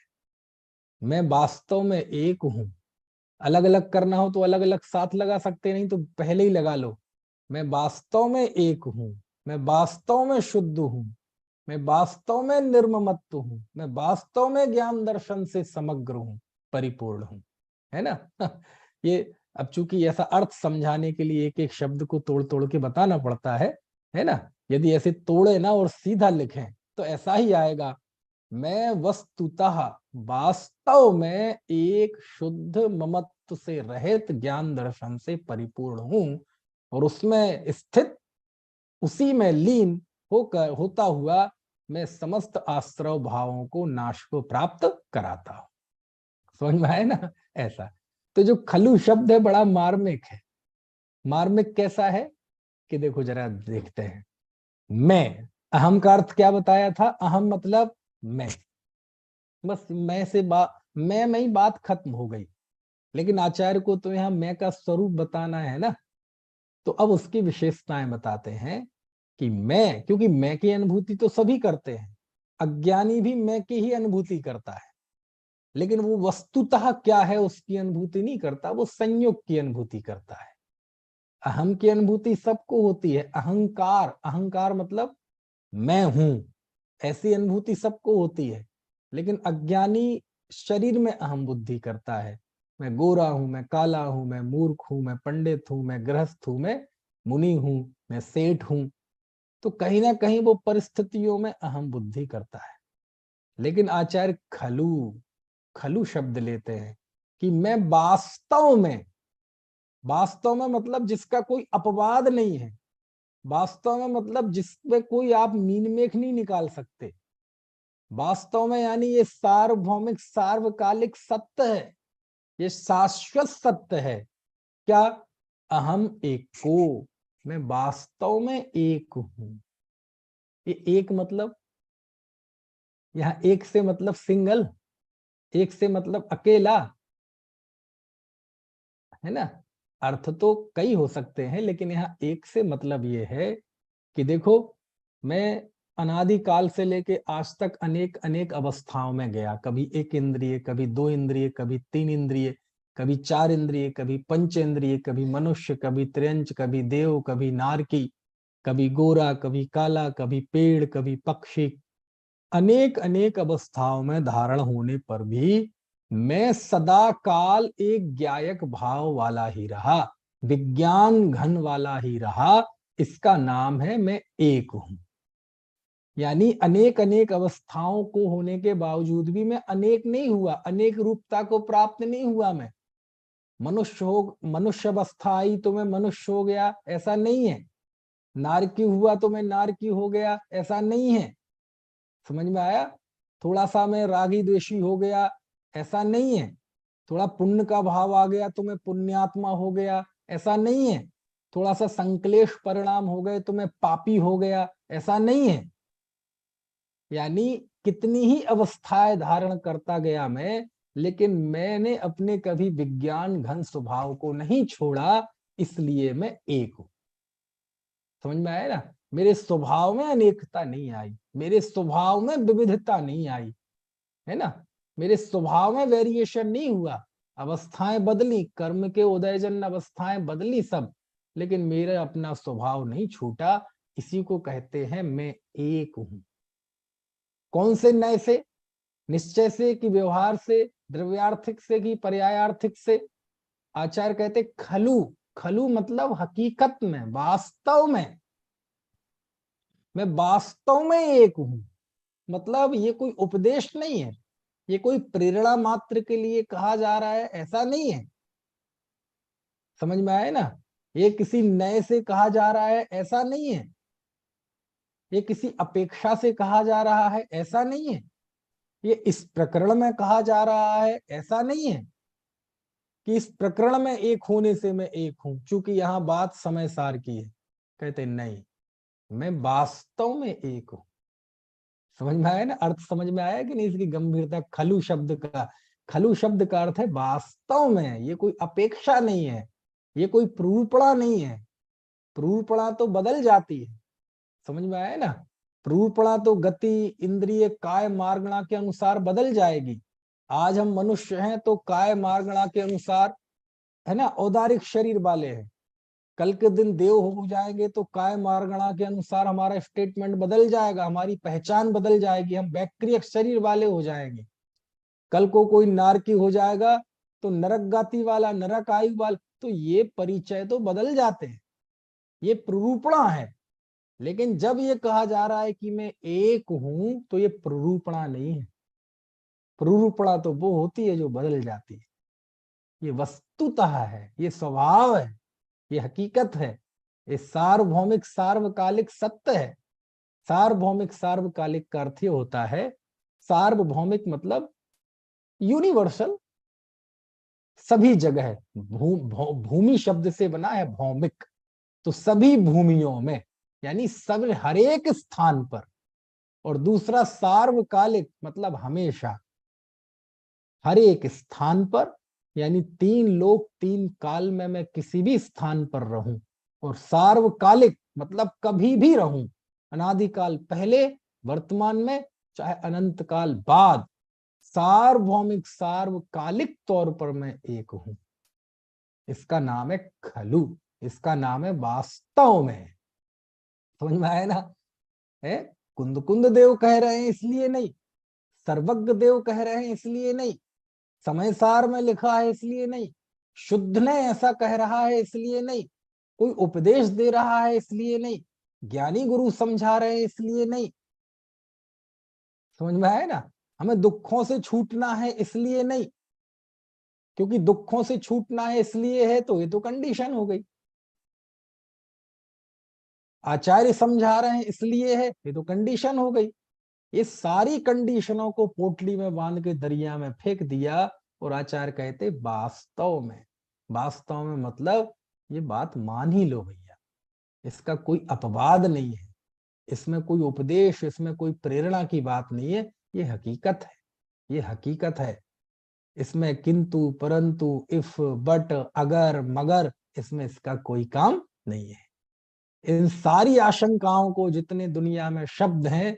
मैं वास्तव में एक हूं। अलग अलग करना हो तो अलग अलग साथ लगा सकते, नहीं तो पहले ही लगा लो। मैं वास्तव में एक हूं, मैं वास्तव में शुद्ध हूं, मैं वास्तव में निर्ममत्व हूं, मैं वास्तव में ज्ञान दर्शन से समग्र हूं, परिपूर्ण हूं, है ना। ये अब चूंकि ऐसा अर्थ समझाने के लिए एक एक शब्द को तोड़ तोड़ के बताना पड़ता है ना। यदि ऐसे तोड़े ना और सीधा लिखें तो ऐसा ही आएगा, मैं वस्तुतः वास्तव में एक शुद्ध ममत्व से रहित ज्ञान दर्शन से परिपूर्ण हूं, और उसमें स्थित, उसी में लीन होकर होता हुआ मैं समस्त आश्रय भावों को नाश को प्राप्त कराता हूं। समझ में आए ना? ऐसा। तो जो खलु शब्द है बड़ा मार्मिक है। मार्मिक कैसा है कि देखो जरा देखते हैं। मैं, अहम का अर्थ क्या बताया था? अहम मतलब मैं, बस मैं से मैं में ही बात खत्म हो गई। लेकिन आचार्य को तो यहाँ मैं का स्वरूप बताना है ना, तो अब उसकी विशेषताएं बताते हैं कि मैं, क्योंकि मैं की अनुभूति तो सभी करते हैं, अज्ञानी भी मैं की ही अनुभूति करता है, लेकिन वो वस्तुतः क्या है उसकी अनुभूति नहीं करता, वो संयोग की अनुभूति करता है। अहम की अनुभूति सबको होती है, अहंकार, अहंकार मतलब मैं हूं, ऐसी अनुभूति सबको होती है। लेकिन अज्ञानी शरीर में अहम बुद्धि करता है, मैं गोरा हूं, मैं काला हूं, मैं मूर्ख हूं, मैं पंडित हूं, मैं गृहस्थ हूं, मैं मुनि हूं, मैं सेठ हूं। तो कहीं ना कहीं वो परिस्थितियों में अहम बुद्धि करता है। लेकिन आचार्य खलु, खलु शब्द लेते हैं कि मैं वास्तव में, वास्तव में मतलब जिसका कोई अपवाद नहीं है, वास्तव में मतलब जिसमें कोई आप मीन मेख नहीं निकाल सकते, वास्तव में यानी ये सार्वभौमिक सार्वकालिक सत्य है, ये शाश्वत सत्य है। क्या? अहम एको, मैं वास्तव में एक हूं। ये एक मतलब, यहां एक से मतलब सिंगल, एक से मतलब अकेला, है ना। अर्थ तो कई हो सकते हैं, लेकिन यहाँ एक से मतलब ये है कि देखो, मैं अनादिकाल से लेके आज तक अनेक अनेक अवस्थाओं में गया, कभी एक इंद्रिय, कभी दो इंद्रिय, कभी तीन इंद्रिय, कभी चार इंद्रिय, कभी पंच इंद्रिय, कभी मनुष्य, कभी त्रियंच, कभी देव, कभी नारकी, कभी गोरा, कभी काला, कभी पेड़, कभी पक्षी। अनेक अनेक अवस्थाओं में धारण होने पर भी मैं सदा काल एक ज्ञायक भाव वाला ही रहा, विज्ञान घन वाला ही रहा। इसका नाम है मैं एक हूं। यानी अनेक अनेक अवस्थाओं को होने के बावजूद भी मैं अनेक नहीं हुआ, अनेक रूपता को प्राप्त नहीं हुआ। मैं मनुष्य अवस्था आई तो मैं मनुष्य हो गया, ऐसा नहीं है। नारकी हुआ तो मैं नारकी हो गया, ऐसा नहीं है। समझ में आया? थोड़ा सा मैं रागी द्वेषी हो गया, ऐसा नहीं है। थोड़ा पुण्य का भाव आ गया तो मैं पुण्यात्मा हो गया, ऐसा नहीं है। थोड़ा सा संक्लेश परिणाम हो गए तो मैं पापी हो गया, ऐसा नहीं है। यानी कितनी ही अवस्थाएं धारण करता गया मैं, लेकिन मैंने अपने कभी विज्ञान घन स्वभाव को नहीं छोड़ा, इसलिए मैं एक हूं। समझ में आया ना? मेरे स्वभाव में अनेकता नहीं आई, मेरे स्वभाव में विविधता नहीं आई, है ना। मेरे स्वभाव में वेरिएशन नहीं हुआ, अवस्थाएं बदली, कर्म के उदयजन अवस्थाएं बदली सब, लेकिन मेरा अपना स्वभाव नहीं छूटा। इसी को कहते हैं मैं एक हूं। कौन से नए से? निश्चय से कि व्यवहार से, द्रव्यार्थिक से कि पर्यायार्थिक से? आचार्य कहते खलु। खलु मतलब हकीकत में, वास्तव में। मैं वास्तव में एक हूं। मतलब ये कोई उपदेश नहीं है, ये कोई प्रेरणा मात्र के लिए कहा जा रहा है, ऐसा नहीं है। समझ में आए ना? ये किसी नए से कहा जा रहा है, ऐसा नहीं है। ये किसी अपेक्षा से कहा जा रहा है, ऐसा नहीं है। ये इस प्रकरण में कहा जा रहा है, ऐसा नहीं है कि इस प्रकरण में एक होने से मैं एक हूं, क्योंकि यहां बात समय सार की है। कहते नहीं, मैं वास्तव में एक हूं। समझ में आया ना? अर्थ समझ में आया कि नहीं इसकी गंभीरता? खलु शब्द का, खलु शब्द का अर्थ है वास्तव में। ये कोई अपेक्षा नहीं है, ये कोई प्रूपणा नहीं है। प्रूपणा तो बदल जाती है। समझ में आया ना? प्रूपणा तो गति, इंद्रिय, काय मार्गणा के अनुसार बदल जाएगी। आज हम मनुष्य हैं तो काय मार्गणा के अनुसार, है ना, औदारिक शरीर वाले हैं। कल के दिन देव हो जाएंगे तो काय मार्गणा के अनुसार हमारा स्टेटमेंट बदल जाएगा, हमारी पहचान बदल जाएगी, हम वैक्रिय शरीर वाले हो जाएंगे। कल को कोई नारकी हो जाएगा तो नरक गाती वाला, नरक आयु वाला, तो ये परिचय तो बदल जाते हैं। ये प्ररूपणा है। लेकिन जब ये कहा जा रहा है कि मैं एक हूं, तो ये प्ररूपणा नहीं है। प्ररूपणा तो वो होती है जो बदल जाती है। ये वस्तुतः है, ये स्वभाव है, ये हकीकत है, ये सार्वभौमिक सार्वकालिक सत्य है। सार्वभौमिक सार्वकालिक का अर्थ होता है, सार्वभौमिक मतलब यूनिवर्सल, सभी जगह। भूमि शब्द से बना है भौमिक, तो सभी भूमियों में, यानी सब, हर एक स्थान पर। और दूसरा सार्वकालिक मतलब हमेशा, हर एक स्थान पर, यानी तीन लोक तीन काल में मैं किसी भी स्थान पर रहूं। और सार्वकालिक मतलब कभी भी रहूं, अनादिकाल पहले, वर्तमान में, चाहे अनंत काल बाद। सार्वभौमिक सार्वकालिक तौर पर मैं एक हूं। इसका नाम है खलु, इसका नाम है वास्तव में। समझ में आया ना? है, कुंद कुंद देव कह रहे हैं इसलिए नहीं, सर्वज्ञ देव कह रहे हैं इसलिए नहीं, समय सार में लिखा है इसलिए नहीं, शुद्ध ने ऐसा कह रहा है इसलिए नहीं, कोई उपदेश दे रहा है इसलिए नहीं, ज्ञानी गुरु समझा रहे हैं इसलिए नहीं। समझ में आया ना? हमें दुखों से छूटना है इसलिए नहीं, क्योंकि दुखों से छूटना है इसलिए है तो ये तो कंडीशन हो गई। आचार्य समझा रहे हैं इसलिए है, ये तो कंडीशन हो गई। ये सारी कंडीशनों को पोटली में बांध के दरिया में फेंक दिया। और आचार्य कहते वास्तव में। वास्तव में मतलब ये बात मान ही लो भैया, इसका कोई अपवाद नहीं है, इसमें कोई उपदेश, इसमें कोई प्रेरणा की बात नहीं है। ये हकीकत है, ये हकीकत है। इसमें किंतु परंतु, इफ, बट, अगर, मगर, इसमें इसका कोई काम नहीं है। इन सारी आशंकाओं को, जितने दुनिया में शब्द हैं,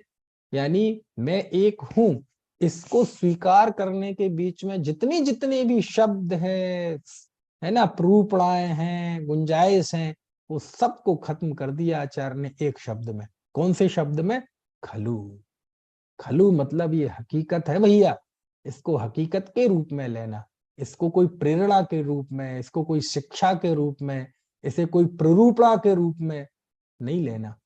यानी मैं एक हूं, इसको स्वीकार करने के बीच में जितनी जितने भी शब्द है ना, प्रूपणाएं हैं, गुंजाइश हैं, वो सबको खत्म कर दिया आचार्य ने एक शब्द में। कौन से शब्द में? खलु। खलु मतलब ये हकीकत है भैया, इसको हकीकत के रूप में लेना, इसको कोई प्रेरणा के रूप में, इसको कोई शिक्षा के रूप में, इसे कोई प्ररूपणा के रूप में नहीं लेना।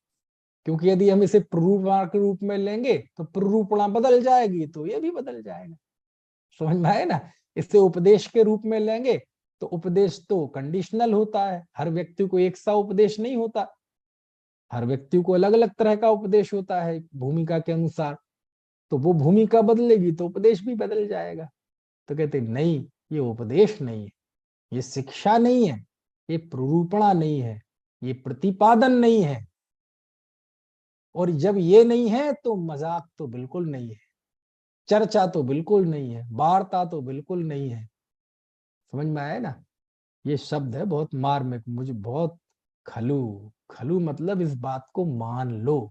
क्योंकि यदि हम इसे प्ररूपणा के रूप में लेंगे तो प्ररूपणा बदल जाएगी, तो ये भी बदल जाएगा। समझ में आए ना? इसे उपदेश के रूप में लेंगे तो उपदेश तो कंडीशनल होता है, हर व्यक्ति को एक सा उपदेश नहीं होता, हर व्यक्ति को अलग अलग तरह का उपदेश होता है भूमिका के अनुसार। तो वो भूमिका बदलेगी तो उपदेश भी बदल जाएगा। तो कहते नहीं, ये उपदेश नहीं है, ये शिक्षा नहीं है, ये प्ररूपणा नहीं है, ये प्रतिपादन नहीं है। और जब ये नहीं है तो मजाक तो बिल्कुल नहीं है, चर्चा तो बिल्कुल नहीं है, वार्ता तो बिल्कुल नहीं है। समझ में आया ना? ये शब्द है बहुत मार्मिक, मुझे बहुत। खलु, खलु मतलब इस बात को मान लो।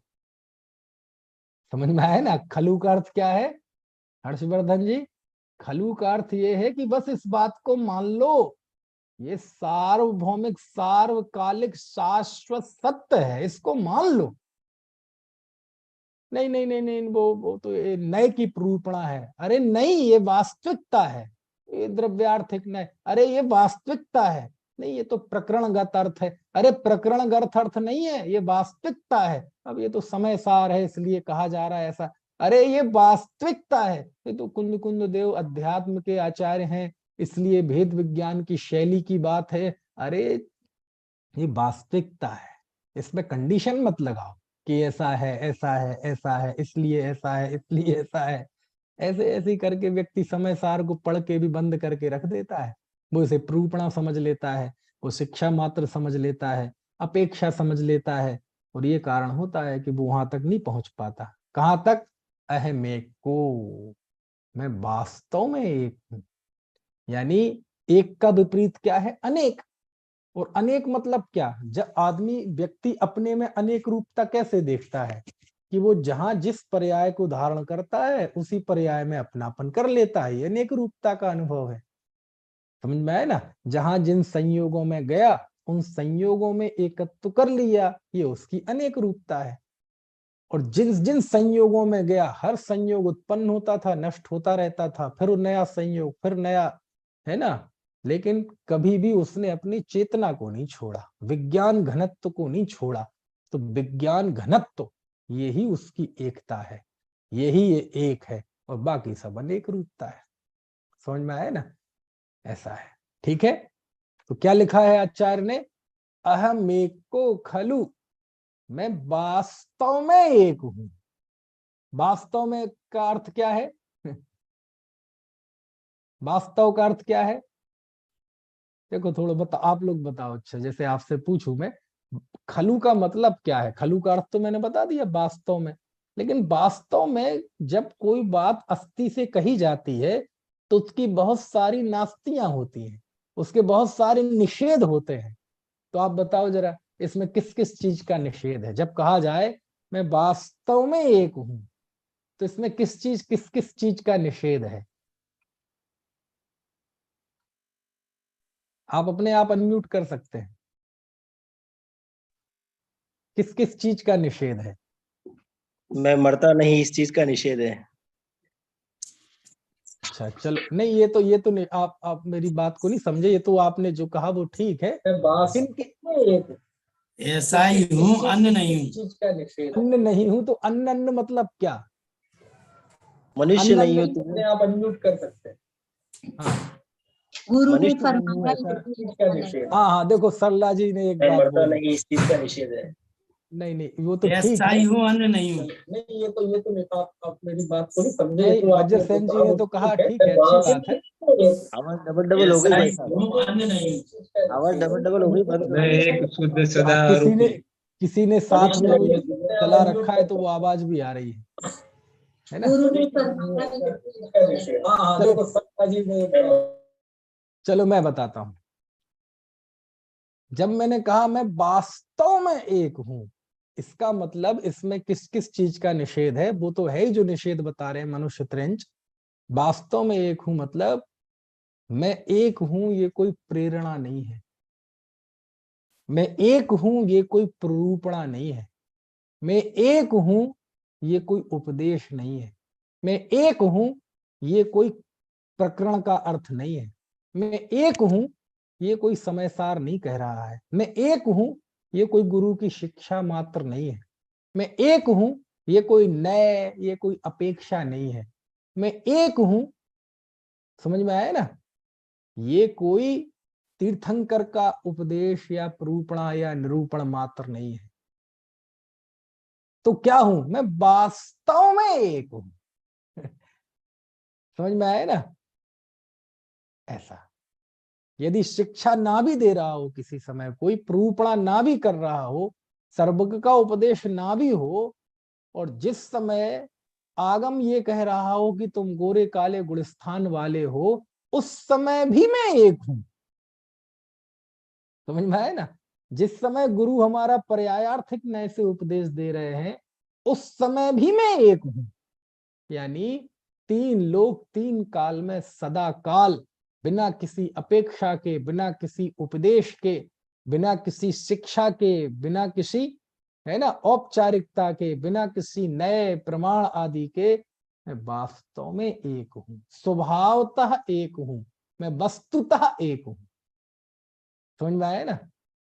समझ में आया ना? खलु का अर्थ क्या है हर्षवर्धन जी? खलु का अर्थ ये है कि बस इस बात को मान लो, ये सार्वभौमिक सार्वकालिक शाश्वत सत्य है, इसको मान लो। नहीं नहीं नहीं नहीं, वो तो ये नए की प्रूपणा है। अरे नहीं, ये वास्तविकता है। ये द्रव्यार्थिक नहीं, अरे ये वास्तविकता है। नहीं, ये तो प्रकरणगत अर्थ है। अरे प्रकरणगत अर्थ नहीं है, ये वास्तविकता है। अब ये तो समय सार है इसलिए कहा जा रहा है ऐसा। अरे ये वास्तविकता है। ये तो कुंद कुंद देव अध्यात्म के आचार्य हैं, इसलिए भेद विज्ञान की शैली की बात है। अरे ये वास्तविकता है, इसमें कंडीशन मत लगाओ कि ऐसा है ऐसा है ऐसा है इसलिए ऐसा है इसलिए ऐसा है। ऐसे ऐसे करके व्यक्ति समय सार को पढ़ के भी बंद करके रख देता है। वो इसे प्रूपणा समझ लेता है, वो शिक्षा मात्र समझ लेता है, अपेक्षा समझ लेता है, और ये कारण होता है कि वो वहां तक नहीं पहुंच पाता। कहां तक? अहम एक को, मैं वास्तव में एक हूं। यानी एक का विपरीत क्या है? अनेक। और अनेक मतलब क्या? जब आदमी व्यक्ति अपने में अनेक रूपता कैसे देखता है कि वो जहां जिस पर्याय को धारण करता है उसी पर्याय में अपनापन कर लेता है। ये अनेक रूपता का अनुभव है। समझ में आए ना? जहां जिन संयोगों में गया उन संयोगों में एकत्व कर लिया, ये उसकी अनेक रूपता है। और जिन जिन संयोगों में गया, हर संयोग उत्पन्न होता था, नष्ट होता रहता था, फिर नया संयोग, फिर नया, है ना? लेकिन कभी भी उसने अपनी चेतना को नहीं छोड़ा, विज्ञान घनत्व को नहीं छोड़ा। तो विज्ञान घनत्व यही उसकी एकता है, यही ये एक है, और बाकी सब अनेक रूपता है। समझ में आया ना? ऐसा है। ठीक है, तो क्या लिखा है आचार्य ने? अहम एको खलु, मैं वास्तव में एक हूं। वास्तव में का अर्थ क्या है? वास्तव का अर्थ क्या है? देखो थोड़ा बताओ, आप लोग बताओ। अच्छा, जैसे आपसे पूछूं मैं, खलु का मतलब क्या है? खलु का अर्थ तो मैंने बता दिया, वास्तव में। लेकिन वास्तव में जब कोई बात अस्थि से कही जाती है तो उसकी बहुत सारी नास्तियां होती हैं, उसके बहुत सारे निषेध होते हैं। तो आप बताओ जरा, इसमें किस किस चीज का निषेध है? जब कहा जाए मैं वास्तव में एक हूं, तो इसमें किस किस चीज का निषेध है? आप अपने आप अनम्यूट कर सकते हैं। किस किस चीज का निषेध है? मैं मरता नहीं, इस चीज का निषेध है। अच्छा चलो, नहीं ये तो नहीं, आप मेरी बात को नहीं समझे। ये तो आपने जो कहा वो ठीक है। ऐसा ही हूँ, अन्य नहीं हूँ। चीज का निषेध, अन्य नहीं हूँ, तो अन्न अन्न मतलब क्या? मनुष्य अन्न नहीं हो अन्न तुम। अपने आप अनम्यूट कर सकते हैं। हाँ गुरु ने मनुष्य नहीं फरमाया हूँ, ऐसा चीज का निषेध। हाँ, देखो सरला जी ने एक मैं बात मरता बोली। नहीं, इस चीज का निषेध है। नहीं नहीं, वो तो ठीक ऐसा है। ही हूँ, अन्य नहीं हूँ। नहीं, ये तो नहीं, आप मेरी बात को नहीं समझे। नहीं, वज्र सेन जी ने तो कहा ठीक है, अच्छी बात है। आवाज डबल डबल हो गई ऐसा भाई ही साहब, हूँ, अन्य नहीं हूँ। आवाज डबल डबल हो गई, बंद मैं करो। एक शुद्ध सदा किसी ने साथ में भी चला रखा है तो वो आवाज भी आ रही है ना? गुरु ने फरमाया चीज का निषेध। चलो मैं बताता हूं। जब मैंने कहा मैं वास्तव में एक हूं, इसका मतलब इसमें किस किस चीज का निषेध है? वो तो है ही जो निषेध बता रहे हैं मनुष्य त्रेंच। वास्तव में एक हूं मतलब मैं एक हूं, ये कोई प्रेरणा नहीं है। मैं एक हूं, ये कोई प्ररूपणा नहीं है। मैं एक हूं, ये कोई उपदेश नहीं है। मैं एक हूं, ये कोई प्रकरण का अर्थ नहीं है। मैं एक हूं, ये कोई समय सार नहीं कह रहा है। मैं एक हूं, ये कोई गुरु की शिक्षा मात्र नहीं है। मैं एक हूं, ये कोई नए, ये कोई अपेक्षा नहीं है। मैं एक हूं, समझ में आया ना? ये कोई तीर्थंकर का उपदेश या प्रूपणा या निरूपण मात्र नहीं है। तो क्या हूं? मैं वास्तव में एक हूं। समझ में आया ना? ऐसा यदि शिक्षा ना भी दे रहा हो, किसी समय कोई प्रूपणा ना भी कर रहा हो, सर्वज्ञ का उपदेश ना भी हो, और जिस समय आगम ये कह रहा हो कि तुम गोरे काले गुणस्थान वाले हो, उस समय भी मैं एक हूं। समझ में आया ना? जिस समय गुरु हमारा पर्यायार्थिक नय से उपदेश दे रहे हैं, उस समय भी मैं एक हूं। यानी तीन लोक तीन काल में सदा काल, बिना किसी अपेक्षा के, बिना किसी उपदेश के, बिना किसी शिक्षा के, बिना किसी है ना औपचारिकता के, बिना किसी नए प्रमाण आदि के, मैं वास्तव में एक हूं, स्वभावतः एक हूं, मैं वस्तुतः एक हूं। समझ में आया ना?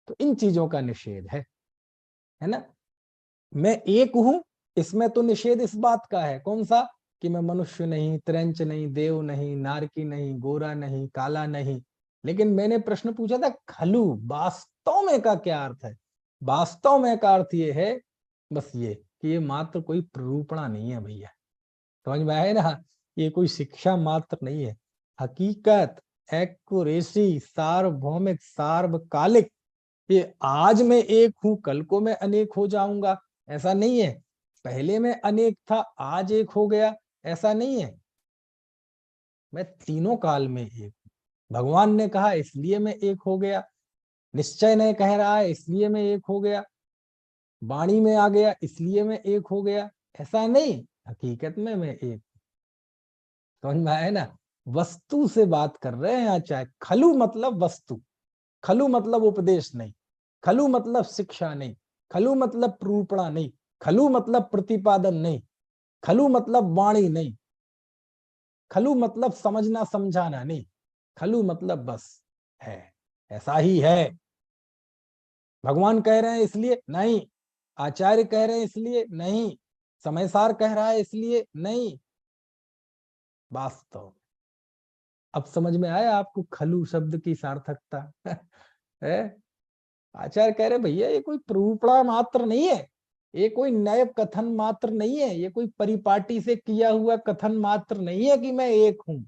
तो इन चीजों का निषेध है ना। मैं एक हूं, इसमें तो निषेध इस बात का है, कौन सा, कि मैं मनुष्य नहीं, त्रंच नहीं, देव नहीं, नारकी नहीं, गोरा नहीं, काला नहीं। लेकिन मैंने प्रश्न पूछा था खलु, वास्तव में का क्या अर्थ है? वास्तव में का अर्थ ये है बस ये कि ये मात्र कोई प्ररूपणा नहीं है भैया। समझ में आए ना? ये कोई शिक्षा मात्र नहीं है, हकीकत, एक्यूरेसी, सार्वभौमिक, सार्वकालिक। ये आज मैं एक हूं, कल को मैं अनेक हो जाऊंगा, ऐसा नहीं है। पहले मैं अनेक था, आज एक हो गया, ऐसा नहीं है। मैं तीनों काल में एक हूं। भगवान ने कहा इसलिए मैं एक हो गया, निश्चय ने कह रहा है इसलिए मैं एक हो गया, वाणी में आ गया इसलिए मैं एक हो गया, ऐसा नहीं। हकीकत में मैं एक। समझ में आया ना? वस्तु से बात कर रहे हैं आचार्य। खलु मतलब वस्तु, खलु मतलब उपदेश नहीं, खलु मतलब शिक्षा नहीं, खलु मतलब प्रूपणा नहीं, खलु मतलब प्रतिपादन नहीं, खलु मतलब वाणी नहीं, खलु मतलब समझना समझाना नहीं, खलु मतलब बस है, ऐसा ही है। भगवान कह रहे हैं इसलिए नहीं, आचार्य कह रहे हैं इसलिए नहीं, समयसार कह रहा है इसलिए नहीं, वास्तव। अब समझ में आया आपको खलु शब्द की सार्थकता? है? आचार्य कह रहे भैया ये कोई प्रूपणा मात्र नहीं है, ये कोई नए कथन मात्र नहीं है, ये कोई परिपाटी से किया हुआ कथन मात्र नहीं है कि मैं एक हूं।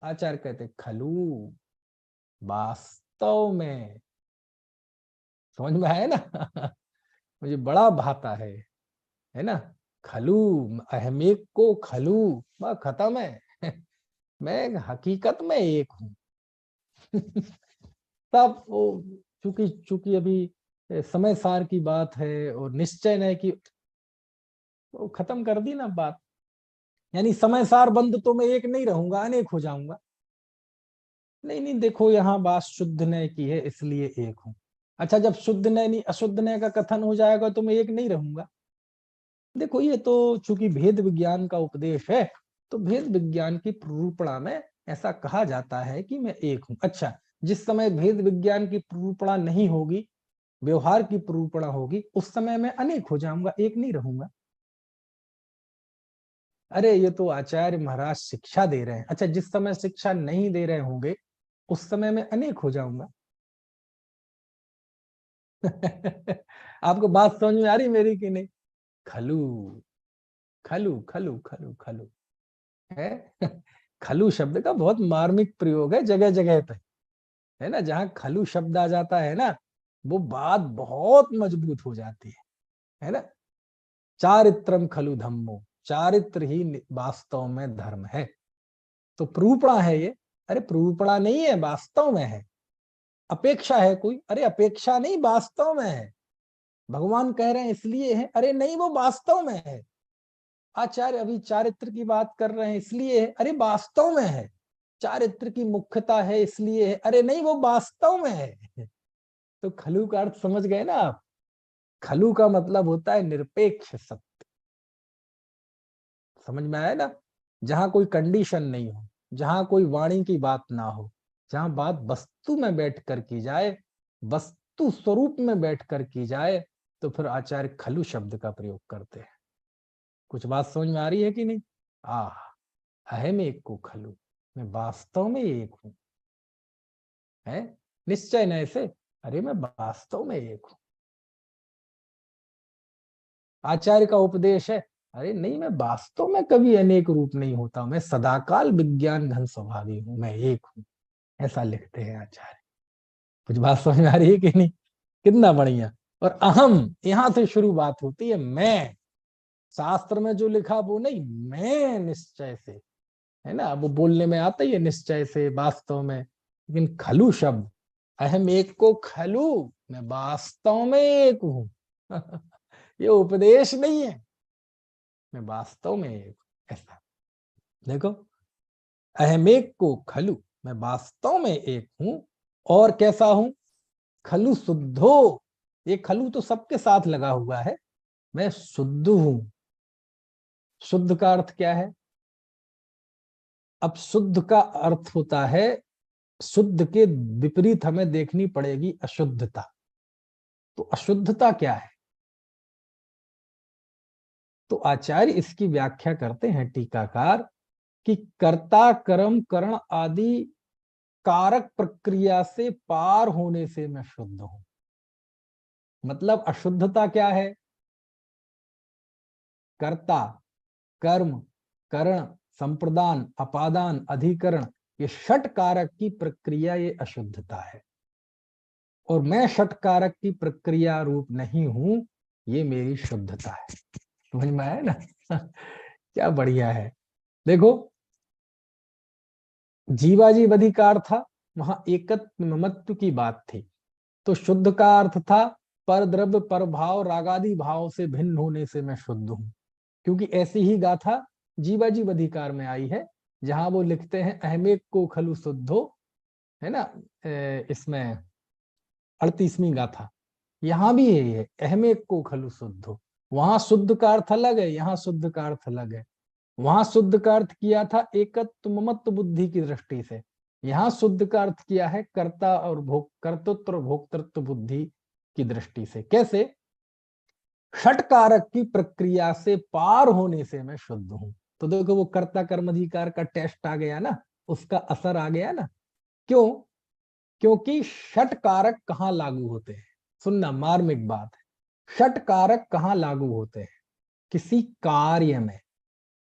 आचार्य कहते खलु, वास्तव में। समझ में आया ना? मुझे बड़ा भाता है ना? खलु, अहमेक को खलु, बस खत्म है। मैं हकीकत में एक हूं। तब वो चूंकि चूंकि अभी समय सार की बात है और निश्चय नहीं की, तो खत्म कर दी ना बात। यानी समय सार बंद तो मैं एक नहीं रहूंगा, अनेक हो जाऊंगा। नहीं नहीं, देखो यहाँ बात शुद्ध नय की है इसलिए एक हूं। अच्छा, जब शुद्ध नय नहीं अशुद्ध नय का कथन हो जाएगा तो मैं एक नहीं रहूंगा। देखो ये तो चूंकि भेद विज्ञान का उपदेश है, तो भेद विज्ञान की प्रूपणा में ऐसा कहा जाता है कि मैं एक हूं। अच्छा, जिस समय भेद विज्ञान की प्रूपणा नहीं होगी, व्यवहार की प्रूपणा होगी, उस समय मैं अनेक हो जाऊंगा, एक नहीं रहूंगा। अरे ये तो आचार्य महाराज शिक्षा दे रहे हैं। अच्छा, जिस समय शिक्षा नहीं दे रहे होंगे उस समय मैं अनेक हो जाऊंगा। आपको बात समझ में आ रही मेरी कि नहीं? खलु, खलु, खलु, खलु, खलु है। खलु शब्द का बहुत मार्मिक प्रयोग है जगह जगह पे, है ना? जहां खलु शब्द आ जाता है ना, वो बात बहुत मजबूत हो जाती है ना? चारित्रम खलु धम्मो, चारित्र ही वास्तव में धर्म है। तो प्रूपणा है ये? अरे प्रूपणा नहीं है, वास्तव में है। अपेक्षा है कोई? अरे अपेक्षा नहीं, वास्तव में है। भगवान कह रहे हैं इसलिए है? अरे नहीं, वो वास्तव में है। आचार्य अभी चारित्र की बात कर रहे हैं इसलिए है? अरे वास्तव में है। चारित्र की मुख्यता है इसलिए है? अरे नहीं, वो वास्तव में है। तो खलु का अर्थ समझ गए ना आप? खलु का मतलब होता है निरपेक्ष सत्य। समझ में आया ना? जहां कोई कंडीशन नहीं हो, जहां कोई वाणी की बात ना हो, जहां बात वस्तु में बैठकर की जाए, वस्तु स्वरूप में बैठकर की जाए, तो फिर आचार्य खलु शब्द का प्रयोग करते हैं। कुछ बात समझ में आ रही है कि नहीं? अहम एक को खलु, मैं वास्तव में एक हूं। है निश्चय न ऐसे, अरे मैं वास्तव में एक हूं। आचार्य का उपदेश है, अरे नहीं, मैं वास्तव में कभी अनेक रूप नहीं होता, मैं सदाकाल विज्ञान घन स्वभावी हूं, मैं एक हूं। ऐसा लिखते हैं आचार्य। कुछ बात समझ में आ रही है कि नहीं? कितना बढ़िया। और अहम, यहां से शुरू बात होती है। मैं, शास्त्र में जो लिखा वो नहीं, मैं निश्चय से, है ना? वो बोलने में आता ही है निश्चय से, वास्तव में। लेकिन खलु शब्द, अहम एक को खलु, मैं वास्तव में एक हूं। ये उपदेश नहीं है, मैं वास्तव में एक हूं। ऐसा देखो, अहमेक को खलु, मैं वास्तव में एक हूं, और कैसा हूं? खलु शुद्धो, ये खलु तो सबके साथ लगा हुआ है, मैं शुद्ध हूं। शुद्ध का अर्थ क्या है? अब शुद्ध का अर्थ होता है, शुद्ध के विपरीत हमें देखनी पड़ेगी अशुद्धता। तो अशुद्धता क्या है? तो आचार्य इसकी व्याख्या करते हैं टीकाकार कि कर्ता कर्म करण आदि कारक प्रक्रिया से पार होने से मैं शुद्ध हूं। मतलब अशुद्धता क्या है? कर्ता कर्म करण संप्रदान अपादान अधिकरण, ये षट कारक की प्रक्रिया, ये अशुद्धता है। और मैं षट कारक की प्रक्रिया रूप नहीं हूं, ये मेरी शुद्धता है। समझ में आया ना? क्या बढ़िया है। देखो, जीवाजीव अधिकार था, वहां एकत्व ममत्व की बात थी। तो शुद्ध का अर्थ था पर द्रव्य पर भाव रागादि भाव से भिन्न होने से मैं शुद्ध हूं। क्योंकि ऐसी ही गाथा जीवाजीव अधिकार में आई है, जहां वो लिखते हैं अहमेक को खलु शुद्धो, है ना, इसमें 38वीं गाथा। यहाँ भी यही है, अहमेक को खलु शुद्धो। वहां शुद्ध का अर्थ अलग है, यहाँ शुद्ध का अर्थ अलग है। वहां शुद्ध का अर्थ किया था एकत्व ममत्व बुद्धि की दृष्टि से, यहाँ शुद्ध का अर्थ किया है कर्ता और कर्तृत्व और भोक्तृत्व बुद्धि की दृष्टि से। कैसे? षट कारक की प्रक्रिया से पार होने से मैं शुद्ध हूं। तो देखो, वो कर्ता कर्म अधिकार का टेस्ट आ गया ना, उसका असर आ गया ना। क्यों? क्योंकि षट कारक कहाँ लागू होते हैं? सुनना, मार्मिक बात है। षट कारक कहाँ लागू होते हैं? किसी कार्य में।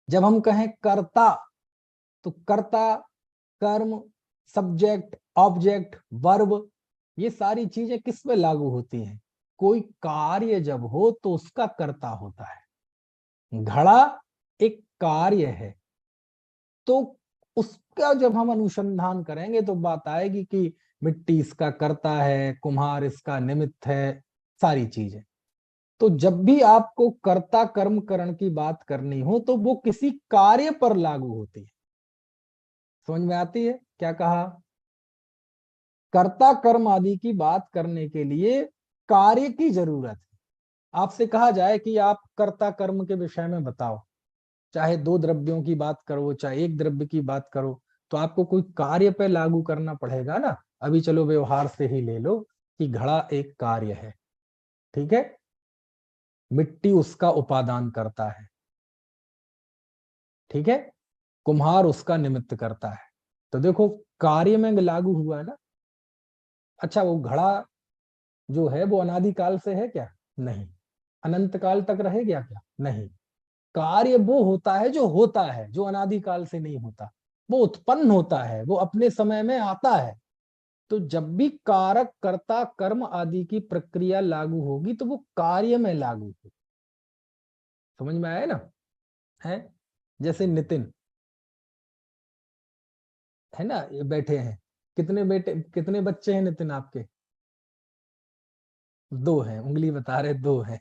जब हम कहें कर्ता, तो कर्ता कर्म सब्जेक्ट ऑब्जेक्ट वर्ब, ये सारी चीजें किस में लागू होती हैं? कोई कार्य जब हो तो उसका कर्ता होता है। घड़ा एक कार्य है, तो उसका जब हम अनुसंधान करेंगे तो बात आएगी कि मिट्टी इसका कर्ता है, कुम्हार इसका निमित्त है, सारी चीजें। तो जब भी आपको कर्ता कर्म करण की बात करनी हो तो वो किसी कार्य पर लागू होती है। समझ में आती है क्या कहा? कर्ता कर्म आदि की बात करने के लिए कार्य की जरूरत है। आपसे कहा जाए कि आप कर्ता कर्म के विषय में बताओ, चाहे दो द्रव्यों की बात करो चाहे एक द्रव्य की बात करो, तो आपको कोई कार्य पे लागू करना पड़ेगा ना। अभी चलो व्यवहार से ही ले लो कि घड़ा एक कार्य है, ठीक है, मिट्टी उसका उपादान करता है, ठीक है, कुम्हार उसका निमित्त करता है। तो देखो, कार्य में लागू हुआ है ना। अच्छा, वो घड़ा जो है वो अनादिकाल से है क्या? नहीं। अनंत काल तक रहेगा क्या? नहीं। कार्य वो होता है जो होता है, जो अनादिकाल से नहीं होता। वो उत्पन्न होता है, वो अपने समय में आता है। तो जब भी कारक कर्ता कर्म आदि की प्रक्रिया लागू होगी तो वो कार्य में लागू होगी। समझ में आया ना? है जैसे नितिन है ना, ये बैठे हैं। कितने बच्चे हैं नितिन आपके? दो हैं, उंगली बता रहे, दो हैं।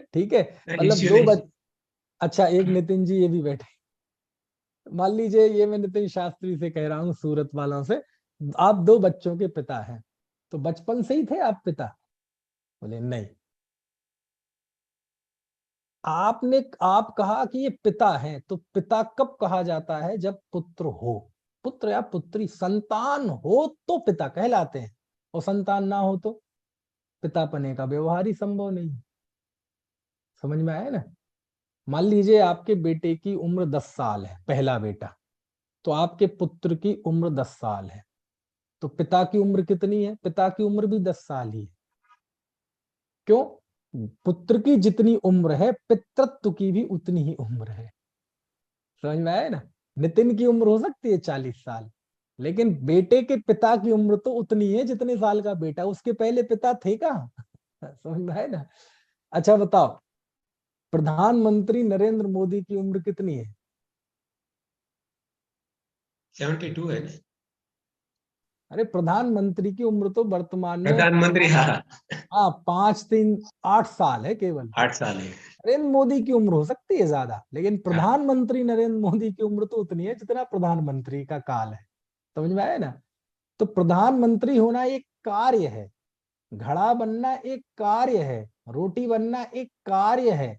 ठीक है, मतलब दो अच्छा, एक नितिन जी ये भी बैठे। मान लीजिए ये मैं नितिन शास्त्री से कह रहा हूँ, सूरत वालों से, आप दो बच्चों के पिता हैं, तो बचपन से ही थे आप पिता? बोले नहीं। आप कहा कि ये पिता हैं, तो पिता कब कहा जाता है? जब पुत्र हो, पुत्र या पुत्री संतान हो तो पिता कहलाते हैं, और संतान ना हो तो पिता पने का व्यवहार ही संभव नहीं। समझ में आया ना? मान लीजिए आपके बेटे की उम्र 10 साल है, पहला बेटा, तो आपके पुत्र की उम्र 10 साल है, तो पिता की उम्र कितनी है? पिता की उम्र भी 10 साल ही है। क्यों? पुत्र की जितनी उम्र है पितृत्व की भी उतनी ही उम्र है। समझ में आया ना? नितिन की उम्र हो सकती है 40 साल, लेकिन बेटे के पिता की उम्र तो उतनी है जितने साल का बेटा, उसके पहले पिता थे कहाँ? समझ में आया ना? अच्छा बताओ, प्रधानमंत्री नरेंद्र मोदी की उम्र कितनी है? 72 है। अरे प्रधानमंत्री की उम्र तो वर्तमान में प्रधानमंत्री, हाँ, 5 3 8 साल है केवल। 8 साल है। नरेंद्र मोदी की उम्र हो सकती है ज्यादा, लेकिन प्रधानमंत्री नरेंद्र मोदी की उम्र तो उतनी है जितना प्रधानमंत्री का काल है। समझ में आया ना? तो प्रधानमंत्री होना एक कार्य है, घड़ा बनना एक कार्य है, रोटी बनना एक कार्य है,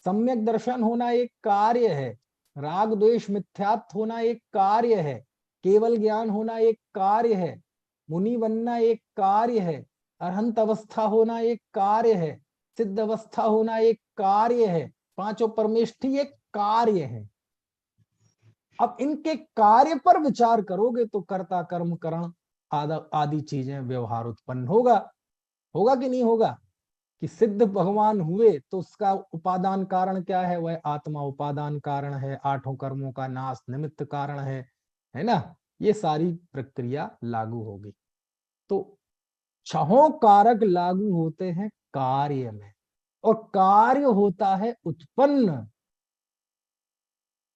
सम्यक दर्शन होना एक कार्य है, राग द्वेष मिथ्यात्व होना एक कार्य है, केवल ज्ञान होना एक कार्य है, मुनि बनना एक कार्य है, अरहंत अवस्था होना एक कार्य है, सिद्ध अवस्था होना एक कार्य है, पांचों परमेष्ठी एक कार्य है। अब इनके कार्य पर विचार करोगे तो कर्ता कर्म करण आदि चीजें व्यवहार उत्पन्न होगा। होगा कि नहीं होगा? कि सिद्ध भगवान हुए तो उसका उपादान कारण क्या है? वह आत्मा उपादान कारण है, आठों कर्मों का नाश निमित्त कारण है ना? ये सारी प्रक्रिया लागू होगी। तो छहों कारक लागू होते हैं कार्य में, और कार्य होता है उत्पन्न,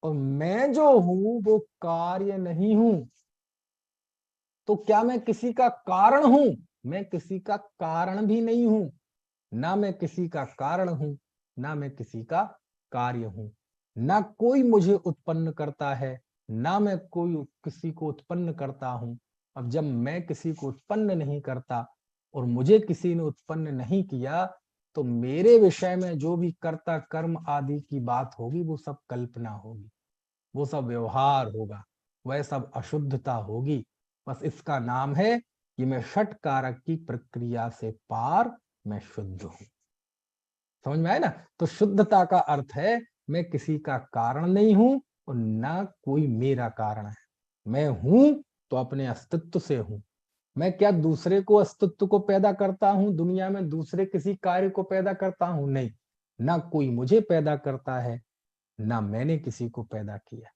और मैं जो हूं वो कार्य नहीं हूं। तो क्या मैं किसी का कारण हूं? मैं किसी का कारण भी नहीं हूं। ना मैं किसी का कारण हूं, ना मैं किसी का कार्य हूं। ना कोई मुझे उत्पन्न करता है, ना मैं कोई किसी को उत्पन्न करता हूं। अब जब मैं किसी को उत्पन्न नहीं करता और मुझे किसी ने उत्पन्न नहीं किया, तो मेरे विषय में जो भी कर्ता कर्म आदि की बात होगी वो सब कल्पना होगी, वो सब व्यवहार होगा, वह सब अशुद्धता होगी। बस इसका नाम है कि मैं षट कारक की प्रक्रिया से पार मैं शुद्ध हूं। समझ में आया ना? तो शुद्धता का अर्थ है मैं किसी का कारण नहीं हूं और ना कोई मेरा कारण है। मैं हूं तो अपने अस्तित्व से हूं। मैं क्या दूसरे को अस्तित्व को पैदा करता हूं दुनिया में? दूसरे किसी कार्य को पैदा करता हूं? नहीं। ना कोई मुझे पैदा करता है, ना मैंने किसी को पैदा किया।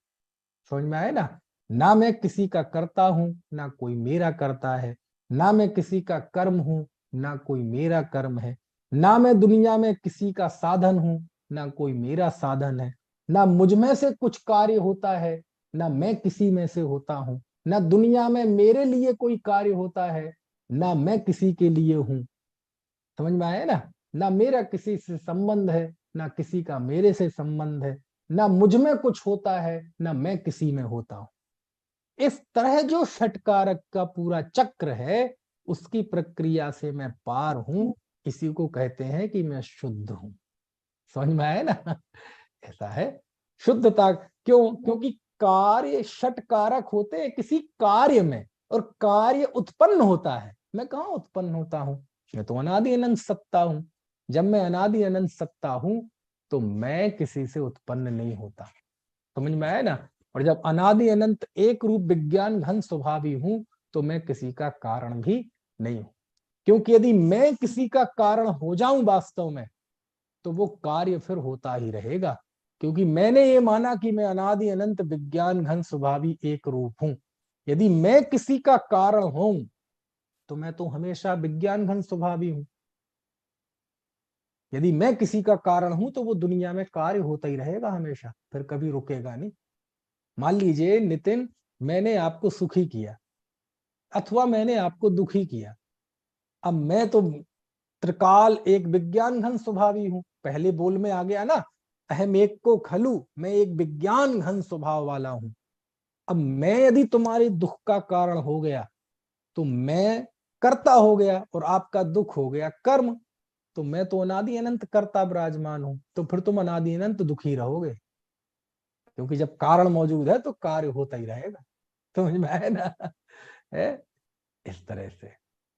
समझ में आया ना? ना मैं किसी का करता हूं, ना कोई मेरा करता है। ना मैं किसी का कर्म हूं, ना कोई मेरा कर्म है। ना मैं दुनिया में किसी का साधन हूं, ना कोई मेरा साधन है। ना मुझ में से कुछ कार्य होता है, ना मैं किसी में से होता हूं। ना दुनिया में मेरे लिए कोई कार्य होता है, ना मैं किसी के लिए हूं। समझ में आया ना? ना मेरा किसी से संबंध है, ना किसी का मेरे से संबंध है। ना मुझ में कुछ होता है, ना मैं किसी में होता हूं। इस तरह जो षटकारक का पूरा चक्र है, उसकी प्रक्रिया से मैं पार हूं। इसी को कहते हैं कि मैं शुद्ध हूं। समझ में आया ना? ऐसा है शुद्धता। क्यों? क्योंकि कार्य षटकारक होते हैं किसी कार्य में, और कार्य उत्पन्न होता है। मैं कहाँ उत्पन्न होता हूं? मैं तो अनादि अनंत सत्ता हूं। जब मैं अनादि अनंत सत्ता हूं तो मैं किसी से उत्पन्न नहीं होता। समझ में आया ना? और जब अनादि अनंत एक रूप विज्ञान घन स्वभावी हूं तो मैं किसी का कारण भी नहीं हूं। क्योंकि यदि मैं किसी का कारण हो जाऊं वास्तव में, तो वो कार्य फिर होता ही रहेगा। क्योंकि मैंने ये माना कि मैं अनादि अनंत विज्ञान घन स्वभावी एक रूप हूं। यदि मैं किसी का कारण हूं तो मैं तो हमेशा विज्ञान घन स्वभावी हूं। यदि मैं किसी का कारण हूं तो वो दुनिया में कार्य होता ही रहेगा हमेशा, फिर कभी रुकेगा नहीं। मान लीजिए नितिन, मैंने आपको सुखी किया अथवा मैंने आपको दुखी किया। अब मैं तो त्रिकाल एक विज्ञान घन स्वभावी हूं। पहले बोल में आ गया ना, अहम एक को खलु, मैं एक विज्ञान घन स्वभाव वाला हूं। अब मैं यदि तुम्हारे दुख का कारण हो गया तो मैं कर्ता हो गया, और आपका दुख हो गया कर्म। तो मैं तो अनादि अनंत कर्ता विराजमान हूं, तो फिर तुम अनादि अनंत दुखी रहोगे। क्योंकि जब कारण मौजूद है तो कार्य होता ही रहेगा। समझ में आया ना? है इस तरह से।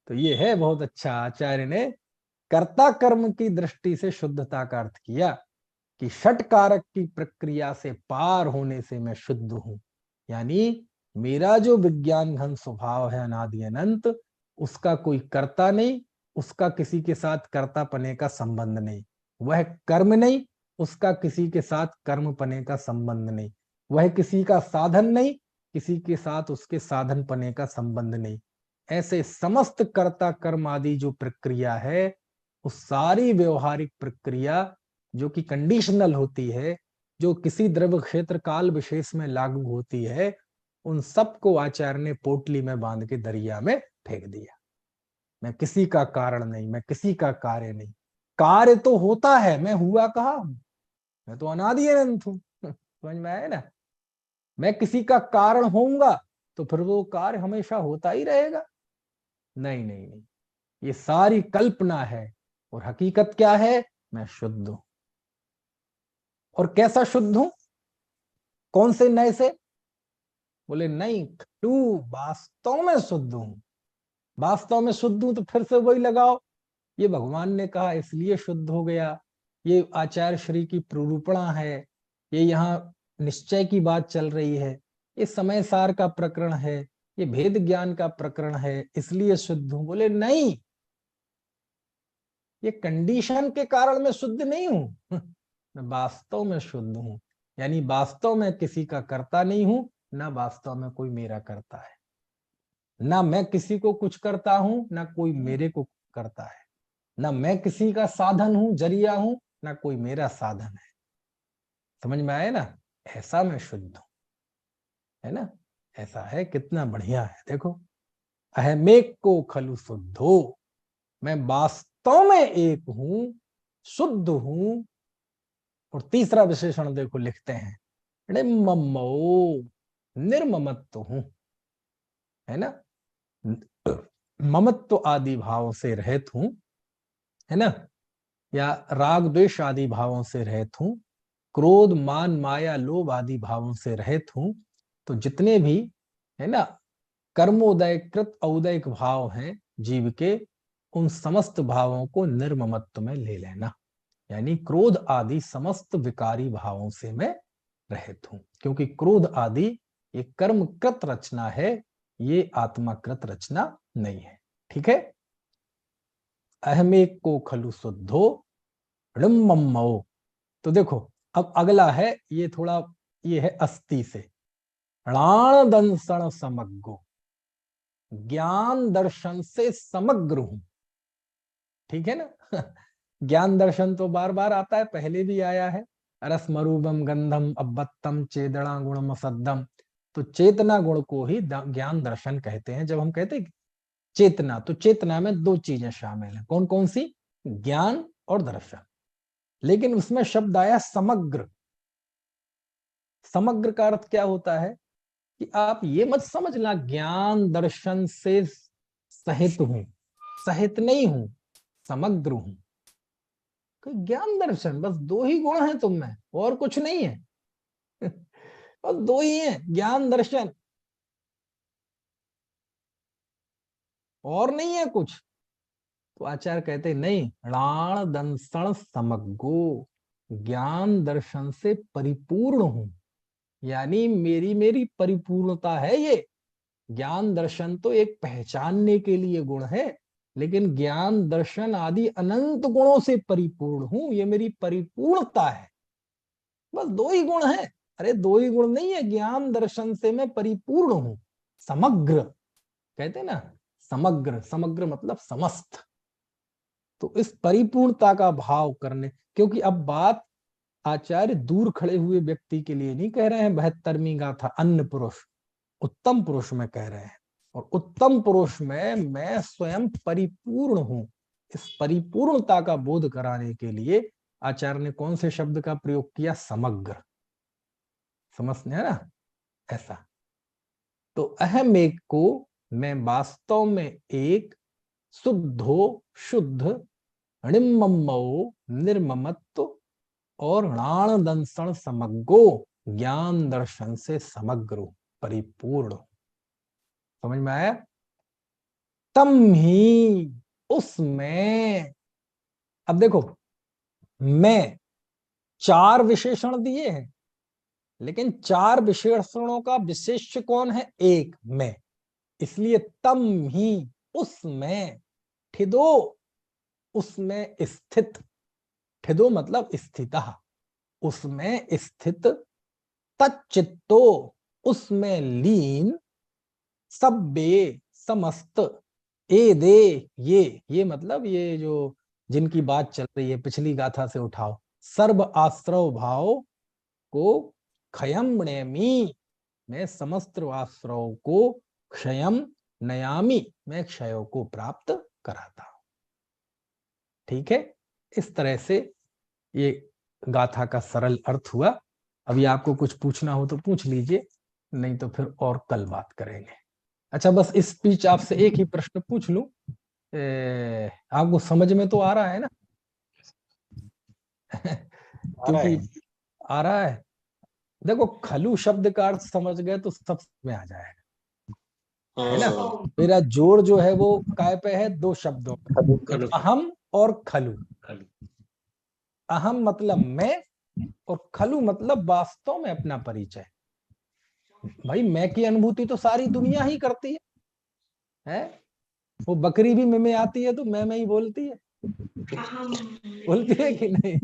तो ये है बहुत अच्छा, आचार्य ने कर्ता कर्म की दृष्टि से शुद्धता का अर्थ किया कि षट कारक की प्रक्रिया से पार होने से मैं शुद्ध हूं। यानी मेरा जो विज्ञान घन स्वभाव है अनादि अनंत, उसका कोई कर्ता नहीं, उसका किसी के साथ कर्ता पने का संबंध नहीं। वह कर्म नहीं, उसका किसी के साथ कर्म पने का संबंध नहीं। वह किसी का साधन नहीं, किसी के साथ उसके साधन पने का संबंध नहीं। ऐसे समस्त कर्ता कर्म आदि जो प्रक्रिया है, उस सारी व्यवहारिक प्रक्रिया जो कि कंडीशनल होती है, जो किसी द्रव्य क्षेत्र काल विशेष में लागू होती है, उन सबको आचार्य ने पोटली में बांध के दरिया में फेंक दिया। मैं किसी का कारण नहीं, मैं किसी का कार्य नहीं। कार्य तो होता है, मैं हुआ कहाँ हूं, मैं तो अनादि अनंत हूं। समझ में आया ना? मैं किसी का कारण होऊंगा तो फिर वो कार्य हमेशा होता ही रहेगा? नहीं नहीं नहीं, ये सारी कल्पना है। और हकीकत क्या है? मैं शुद्ध हूं। और कैसा शुद्ध हूं? कौन से नए से? बोले नहीं, तू वास्तव में शुद्ध हूं। वास्तव में शुद्ध हूं तो फिर से वही लगाओ, ये भगवान ने कहा इसलिए शुद्ध हो गया, ये आचार्य श्री की प्रूपणा है, ये यहाँ निश्चय की बात चल रही है, ये समय सार का प्रकरण है, ये भेद ज्ञान का प्रकरण है, इसलिए शुद्ध हूं। बोले नहीं, ये कंडीशन के कारण मैं शुद्ध नहीं हूं। मैं वास्तव में शुद्ध हूं। यानी वास्तव में किसी का कर्ता नहीं हूं, ना वास्तव में कोई मेरा करता है। ना मैं किसी को कुछ करता हूं, ना कोई मेरे को करता है। ना मैं किसी का साधन हूं, जरिया हूं, ना कोई मेरा साधन है। समझ में आया ना? ऐसा मैं शुद्ध हूं, है ना? ऐसा है, कितना बढ़िया है। देखो, अहमेक को खलु शुद्धो, मैं वास्तव में एक हूं, शुद्ध हूं। और तीसरा विशेषण देखो लिखते हैं, निर्ममो, निर्ममत्व हूं, है ना? ममत्व आदि भावों से रहित हूं, है ना? या राग द्वेष आदि भावों से रहित हूं, क्रोध मान माया लोभ आदि भावों से रहित हूं। तो जितने भी, है ना, कर्मोदय कृत औदयिक भाव हैं जीव के, उन समस्त भावों को निर्ममत्व में ले लेना। यानी क्रोध आदि समस्त विकारी भावों से मैं रहित हूं, क्योंकि क्रोध आदि ये कर्मकृत रचना है, ये आत्माकृत रचना नहीं है। ठीक है? अहमेक को खलु शुद्धो ऋममो। तो देखो, अब अगला है, ये थोड़ा, ये है अस्थि से, णाण दंसण समग्गो, ज्ञान दर्शन से समग्र हूं। ठीक है ना? ज्ञान दर्शन तो बार बार आता है, पहले भी आया है। रसमरूपम गंधम अब्बत्तम चेदना गुणम असद्दम। तो चेतना गुण को ही ज्ञान दर्शन कहते हैं। जब हम कहते हैं चेतना, तो चेतना में दो चीजें शामिल हैं। कौन कौन सी? ज्ञान और दर्शन। लेकिन उसमें शब्द आया समग्र। समग्र का अर्थ क्या होता है कि आप ये मत समझना ज्ञान दर्शन से सहित हूं, सहित नहीं हूं, समग्र हूं। ज्ञान दर्शन, बस दो ही गुण हैं तुम में, और कुछ नहीं है। बस दो ही हैं, ज्ञान दर्शन, और नहीं है कुछ। तो आचार्य कहते नहीं, णाण दंसण समग्गो, ज्ञान दर्शन से परिपूर्ण हूं। यानी मेरी मेरी परिपूर्णता है ये। ज्ञान दर्शन तो एक पहचानने के लिए गुण है, लेकिन ज्ञान दर्शन आदि अनंत गुणों से परिपूर्ण हूं, ये मेरी परिपूर्णता है। बस दो ही गुण है। अरे दो ही गुण नहीं है, ज्ञान दर्शन से मैं परिपूर्ण हूं, समग्र कहते ना, समग्र, समग्र मतलब समस्त। तो इस परिपूर्णता का भाव करने, क्योंकि अब बात आचार्य दूर खड़े हुए व्यक्ति के लिए नहीं कह रहे हैं 72वीं गाथा, अन्य पुरुष, उत्तम पुरुष में कह रहे हैं। और उत्तम पुरुष में मैं स्वयं परिपूर्ण हूं। इस परिपूर्णता का बोध कराने के लिए आचार्य ने कौन से शब्द का प्रयोग किया? समग्र। समझते हैं ना? ऐसा। तो अहम एक को मैं वास्तव में एक, शुद्धो शुद्ध, णिममो निर्ममत्व, और णाण दंसण समग्गो, ज्ञान दर्शन से समग्र, परिपूर्ण। समझ में आया? तम ही उसमें, अब देखो, मैं चार विशेषण दिए हैं, लेकिन चार विशेषणों का विशेष्य कौन है? एक, मैं। इसलिए तम ही उसमें, ठिदो उसमें स्थित, ठिदो मतलब स्थितः, उसमें स्थित, तच्चित्तो उसमें लीन, सब्बे समस्त, ए दे ये मतलब ये जो जिनकी बात चल रही है पिछली गाथा से उठाओ, सर्व आश्रव भाव को खयम्णेमी, मैं समस्त आश्रयों को क्षयम नयामि, मैं क्षयों को प्राप्त कराता हूं। ठीक है, इस तरह से ये गाथा का सरल अर्थ हुआ। अभी आपको कुछ पूछना हो तो पूछ लीजिए, नहीं तो फिर और कल बात करेंगे। अच्छा, बस इस बीच आपसे एक ही प्रश्न पूछ लूं, आपको समझ में तो आ रहा है ना? क्योंकि आ रहा है। देखो, खलु शब्द का अर्थ समझ गए तो सब में आ जाएगा, है ना? मेरा जोर जो है वो काय पे है? दो शब्दों पे, अहम और खलु। अहम मतलब मैं, और खलु मतलब वास्तव में अपना परिचय। भाई, मैं की अनुभूति तो सारी दुनिया ही करती है? वो बकरी भी मैं आती है तो मैं ही बोलती है, बोलती है कि नहीं?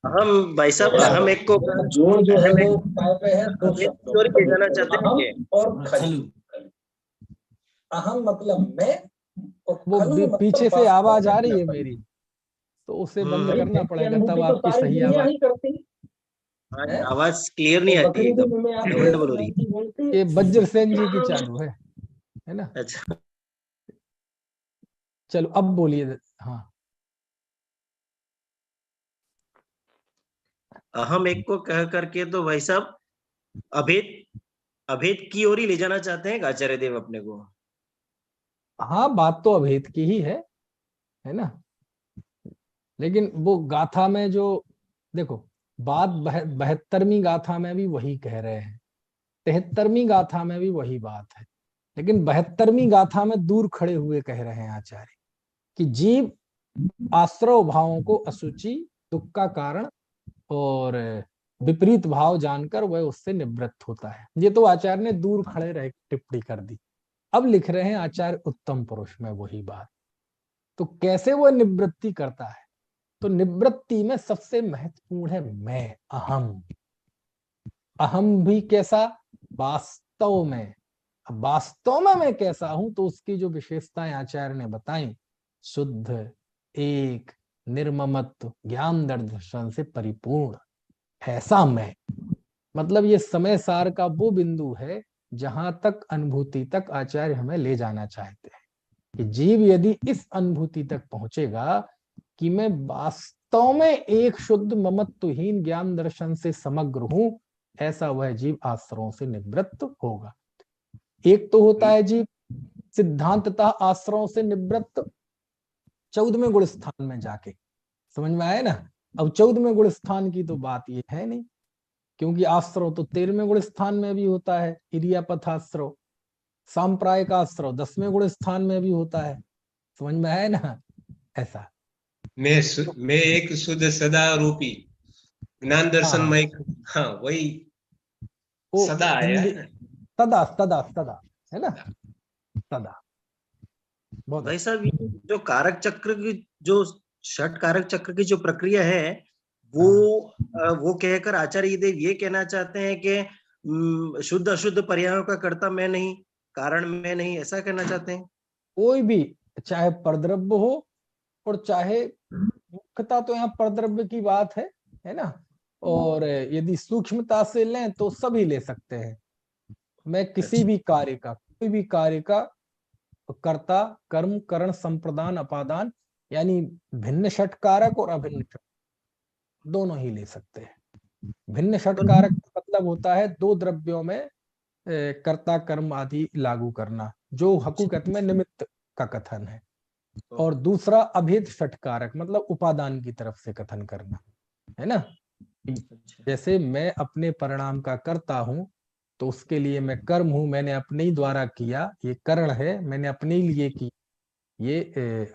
हम भाई साहब, हम एक को जोर जो है वो काय पे है? दो अभेद शब्दों की ओर ले पे, जाना चाहते हैं अहम कि और खलु। अहम मतलब मैं, और वो पीछे से आवाज आ रही है मेरी, तो उसे बंद करना पड़ेगा, तब आपकी सही आवाज। आवाज क्लियर नहीं आती एकदम, डबल डबल हो रही है। ये वज्र सेन जी की चालू है ना? अच्छा, चलो अब बोलिए। हाँ, हम एक को कह करके तो भाई साहब अभेद अभेद की ओर ही ले जाना चाहते हैं आचार्य देव अपने को। हाँ, बात तो अभेद की ही है ना? लेकिन वो गाथा में जो, देखो, बात 72वीं गाथा में भी वही कह रहे हैं, 73वीं गाथा में भी वही बात है, लेकिन 72वीं गाथा में दूर खड़े हुए कह रहे हैं आचार्य कि जीव आश्रव भावों को असुचि, दुख का कारण और विपरीत भाव जानकर वह उससे निवृत्त होता है। ये तो आचार्य ने दूर खड़े रह टिप्पणी कर दी। अब लिख रहे हैं आचार्य उत्तम पुरुष में वही बात। तो कैसे वह निवृत्ति करता है? तो निवृत्ति में सबसे महत्वपूर्ण है मैं, अहम। अहम भी कैसा? वास्तव में। अब वास्तव में मैं कैसा हूं, तो उसकी जो विशेषताएं आचार्य ने बताई, शुद्ध, एक, निर्ममत्व, ज्ञान दर्शन से परिपूर्ण, ऐसा मैं। मतलब ये समय सार का वो बिंदु है जहां तक अनुभूति तक आचार्य हमें ले जाना चाहते हैं कि जीव यदि इस अनुभूति तक पहुंचेगा कि मैं वास्तव में एक शुद्ध ममत्वहीन ज्ञान दर्शन से समग्र हूं, ऐसा वह जीव आश्रयों से निवृत्त होगा। एक तो होता है जीव सिद्धांततः आश्रयों से निवृत्त 14वें गुण स्थान में जाके, समझ में आया ना? अब 14वें गुण स्थान की तो बात ये है नहीं, क्योंकि आश्रव तो 13वें गुण स्थान में भी होता है, इरियापथ आश्रव। सांप्रायिक आश्रव 10वें गुण स्थान में भी होता है, समझ में आया ना? ऐसा मैं एक शुद्ध सदा रूपी ज्ञान दर्शन में, हाँ वही सदा आया है ना? सदा सदा सदा, है ना? सदा। बहुत भाई साहब, ये जो कारक चक्र की, जो षट कारक चक्र की जो प्रक्रिया है, वो कहकर आचार्य देव ये कहना चाहते हैं कि शुद्ध अशुद्ध पर्यायों का कर्ता मैं नहीं, कारण मैं नहीं, ऐसा कहना चाहते हैं? कोई भी, चाहे परद्रव्य हो और चाहे, मुख्यता तो यहाँ परद्रव्य की बात है ना? और यदि सूक्ष्मता से लें तो सभी ले सकते हैं। मैं किसी भी कार्य का, कोई भी कार्य का कर्ता, कर्म, करण, संप्रदान, अपादान, यानी भिन्न षट कारक और अभिन्न षट, दोनों ही ले सकते हैं। भिन्न षट कारक मतलब होता है दो द्रव्यों में कर्ता, कर्म आदि लागू करना, जो हकीकत में निमित्त का कथन है। और दूसरा अभेद षट कारक मतलब उपादान की तरफ से कथन करना, है ना? जैसे मैं अपने परिणाम का कर्ता हूं, तो उसके लिए मैं कर्म हूं, मैंने अपने ही द्वारा किया, ये करण है, मैंने अपने ही लिए की, ये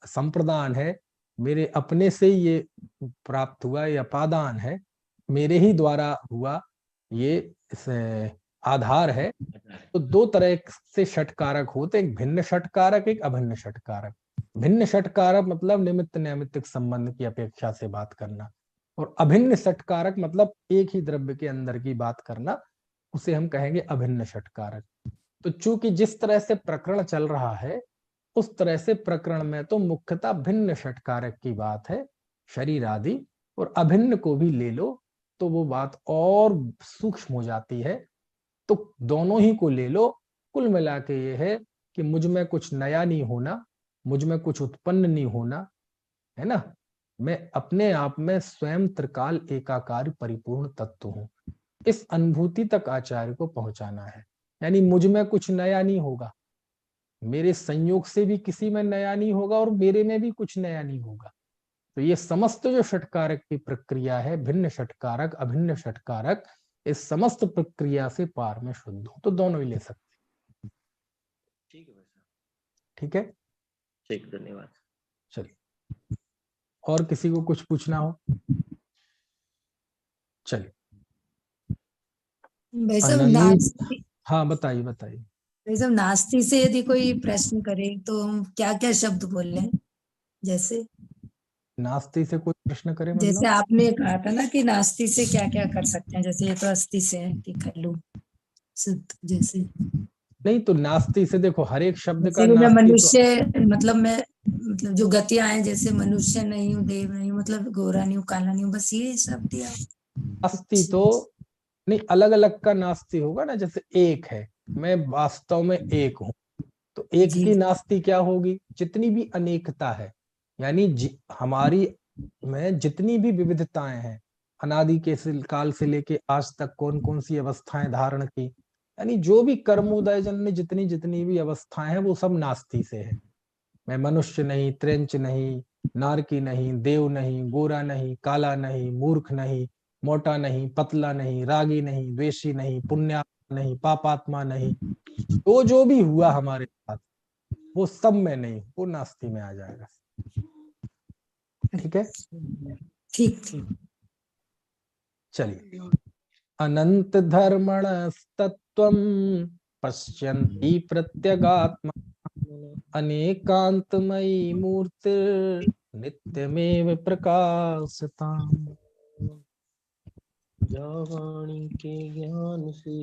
संप्रदान है, मेरे अपने से ये प्राप्त हुआ, ये अपादान है, मेरे ही द्वारा हुआ, ये आधार है। तो दो तरह से षटकारक होते, एक भिन्न षटकारक, एक अभिन्न षटकारक। भिन्न षटकारक मतलब निमित्त नैमित्तिक संबंध की अपेक्षा से बात करना, और अभिन्न षटकारक मतलब एक ही द्रव्य के अंदर की बात करना, उसे हम कहेंगे अभिन्न षटकारक। तो चूंकि जिस तरह से प्रकरण चल रहा है, उस तरह से प्रकरण में तो मुख्यतः भिन्न षटकारक की बात है, शरीर आदि, और अभिन्न को भी ले लो तो वो बात और सूक्ष्म हो जाती है। तो दोनों ही को ले लो, कुल मिला के ये है कि मुझ में कुछ नया नहीं होना, मुझ में कुछ उत्पन्न नहीं होना, है ना। मैं अपने आप में स्वयं त्रिकाल एकाकार परिपूर्ण तत्व हूं। इस अनुभूति तक आचार्य को पहुंचाना है। यानी मुझ में कुछ नया नहीं होगा, मेरे संयोग से भी किसी में नया नहीं होगा और मेरे में भी कुछ नया नहीं होगा। तो ये समस्त जो षटकारक की प्रक्रिया है, भिन्न षटकारक अभिन्न षटकारक, इस समस्त प्रक्रिया से पार में शुद्ध हो। तो दोनों ही ले सकते। ठीक है भाई साहब। ठीक है, ठीक, धन्यवाद। चलिए, और किसी को कुछ पूछना हो? चलिए, भाई साहब अनंत, नास्ति, हाँ बताइए बताइए। भाई साहब नास्ति से यदि कोई प्रश्न करे तो हम क्या क्या शब्द बोले? जैसे नास्ति से कोई प्रश्न करे जैसे मतलब? आपने कहा था ना कि नास्ति से क्या क्या कर सकते हैं, जैसे ये तो अस्थि से है कि खल्लू शुद्ध, जैसे नहीं, तो नास्ति से देखो, हर एक शब्द का जैसे मैं नास्ति तो मनुष्य, मतलब मैं, मतलब जो गतियां हैं, जैसे मनुष्य नहीं हूँ, देव नहीं हूँ, मतलब गोरा नहीं हूँ, काला नहीं हूँ, बस ये सब दिया। नास्ति तो नहीं, अलग अलग का नास्ति होगा ना। जैसे एक है, मैं वास्तव में एक हूं, तो एक जी की नास्ति क्या होगी? जितनी भी अनेकता है, यानी हमारी में जितनी भी विविधताएं हैं, अनादि के काल से लेके आज तक कौन कौन सी अवस्थाएं धारण की, यानी जो भी कर्मोदय जन्य जितनी जितनी भी अवस्थाएं हैं, वो सब नास्ति से है। मैं मनुष्य नहीं, त्रेंच नहीं, नारकी नहीं, देव नहीं, गोरा नहीं, काला नहीं, मूर्ख नहीं, मोटा नहीं, पतला नहीं, रागी नहीं, द्वेषी नहीं, पुण्यात्मा नहीं, पापात्मा नहीं, जो भी हुआ हमारे साथ, वो सब में नहीं, वो नास्ति में आ जाएगा। ठीक है, ठीक। चलिए। अनंत धर्मणस्तत्त्वं पश्यन्ति प्रत्यगात्मा, अनेकांतमयी मूर्तिर्नित्यमेव प्रकाशताम्। जावाणी के ज्ञान से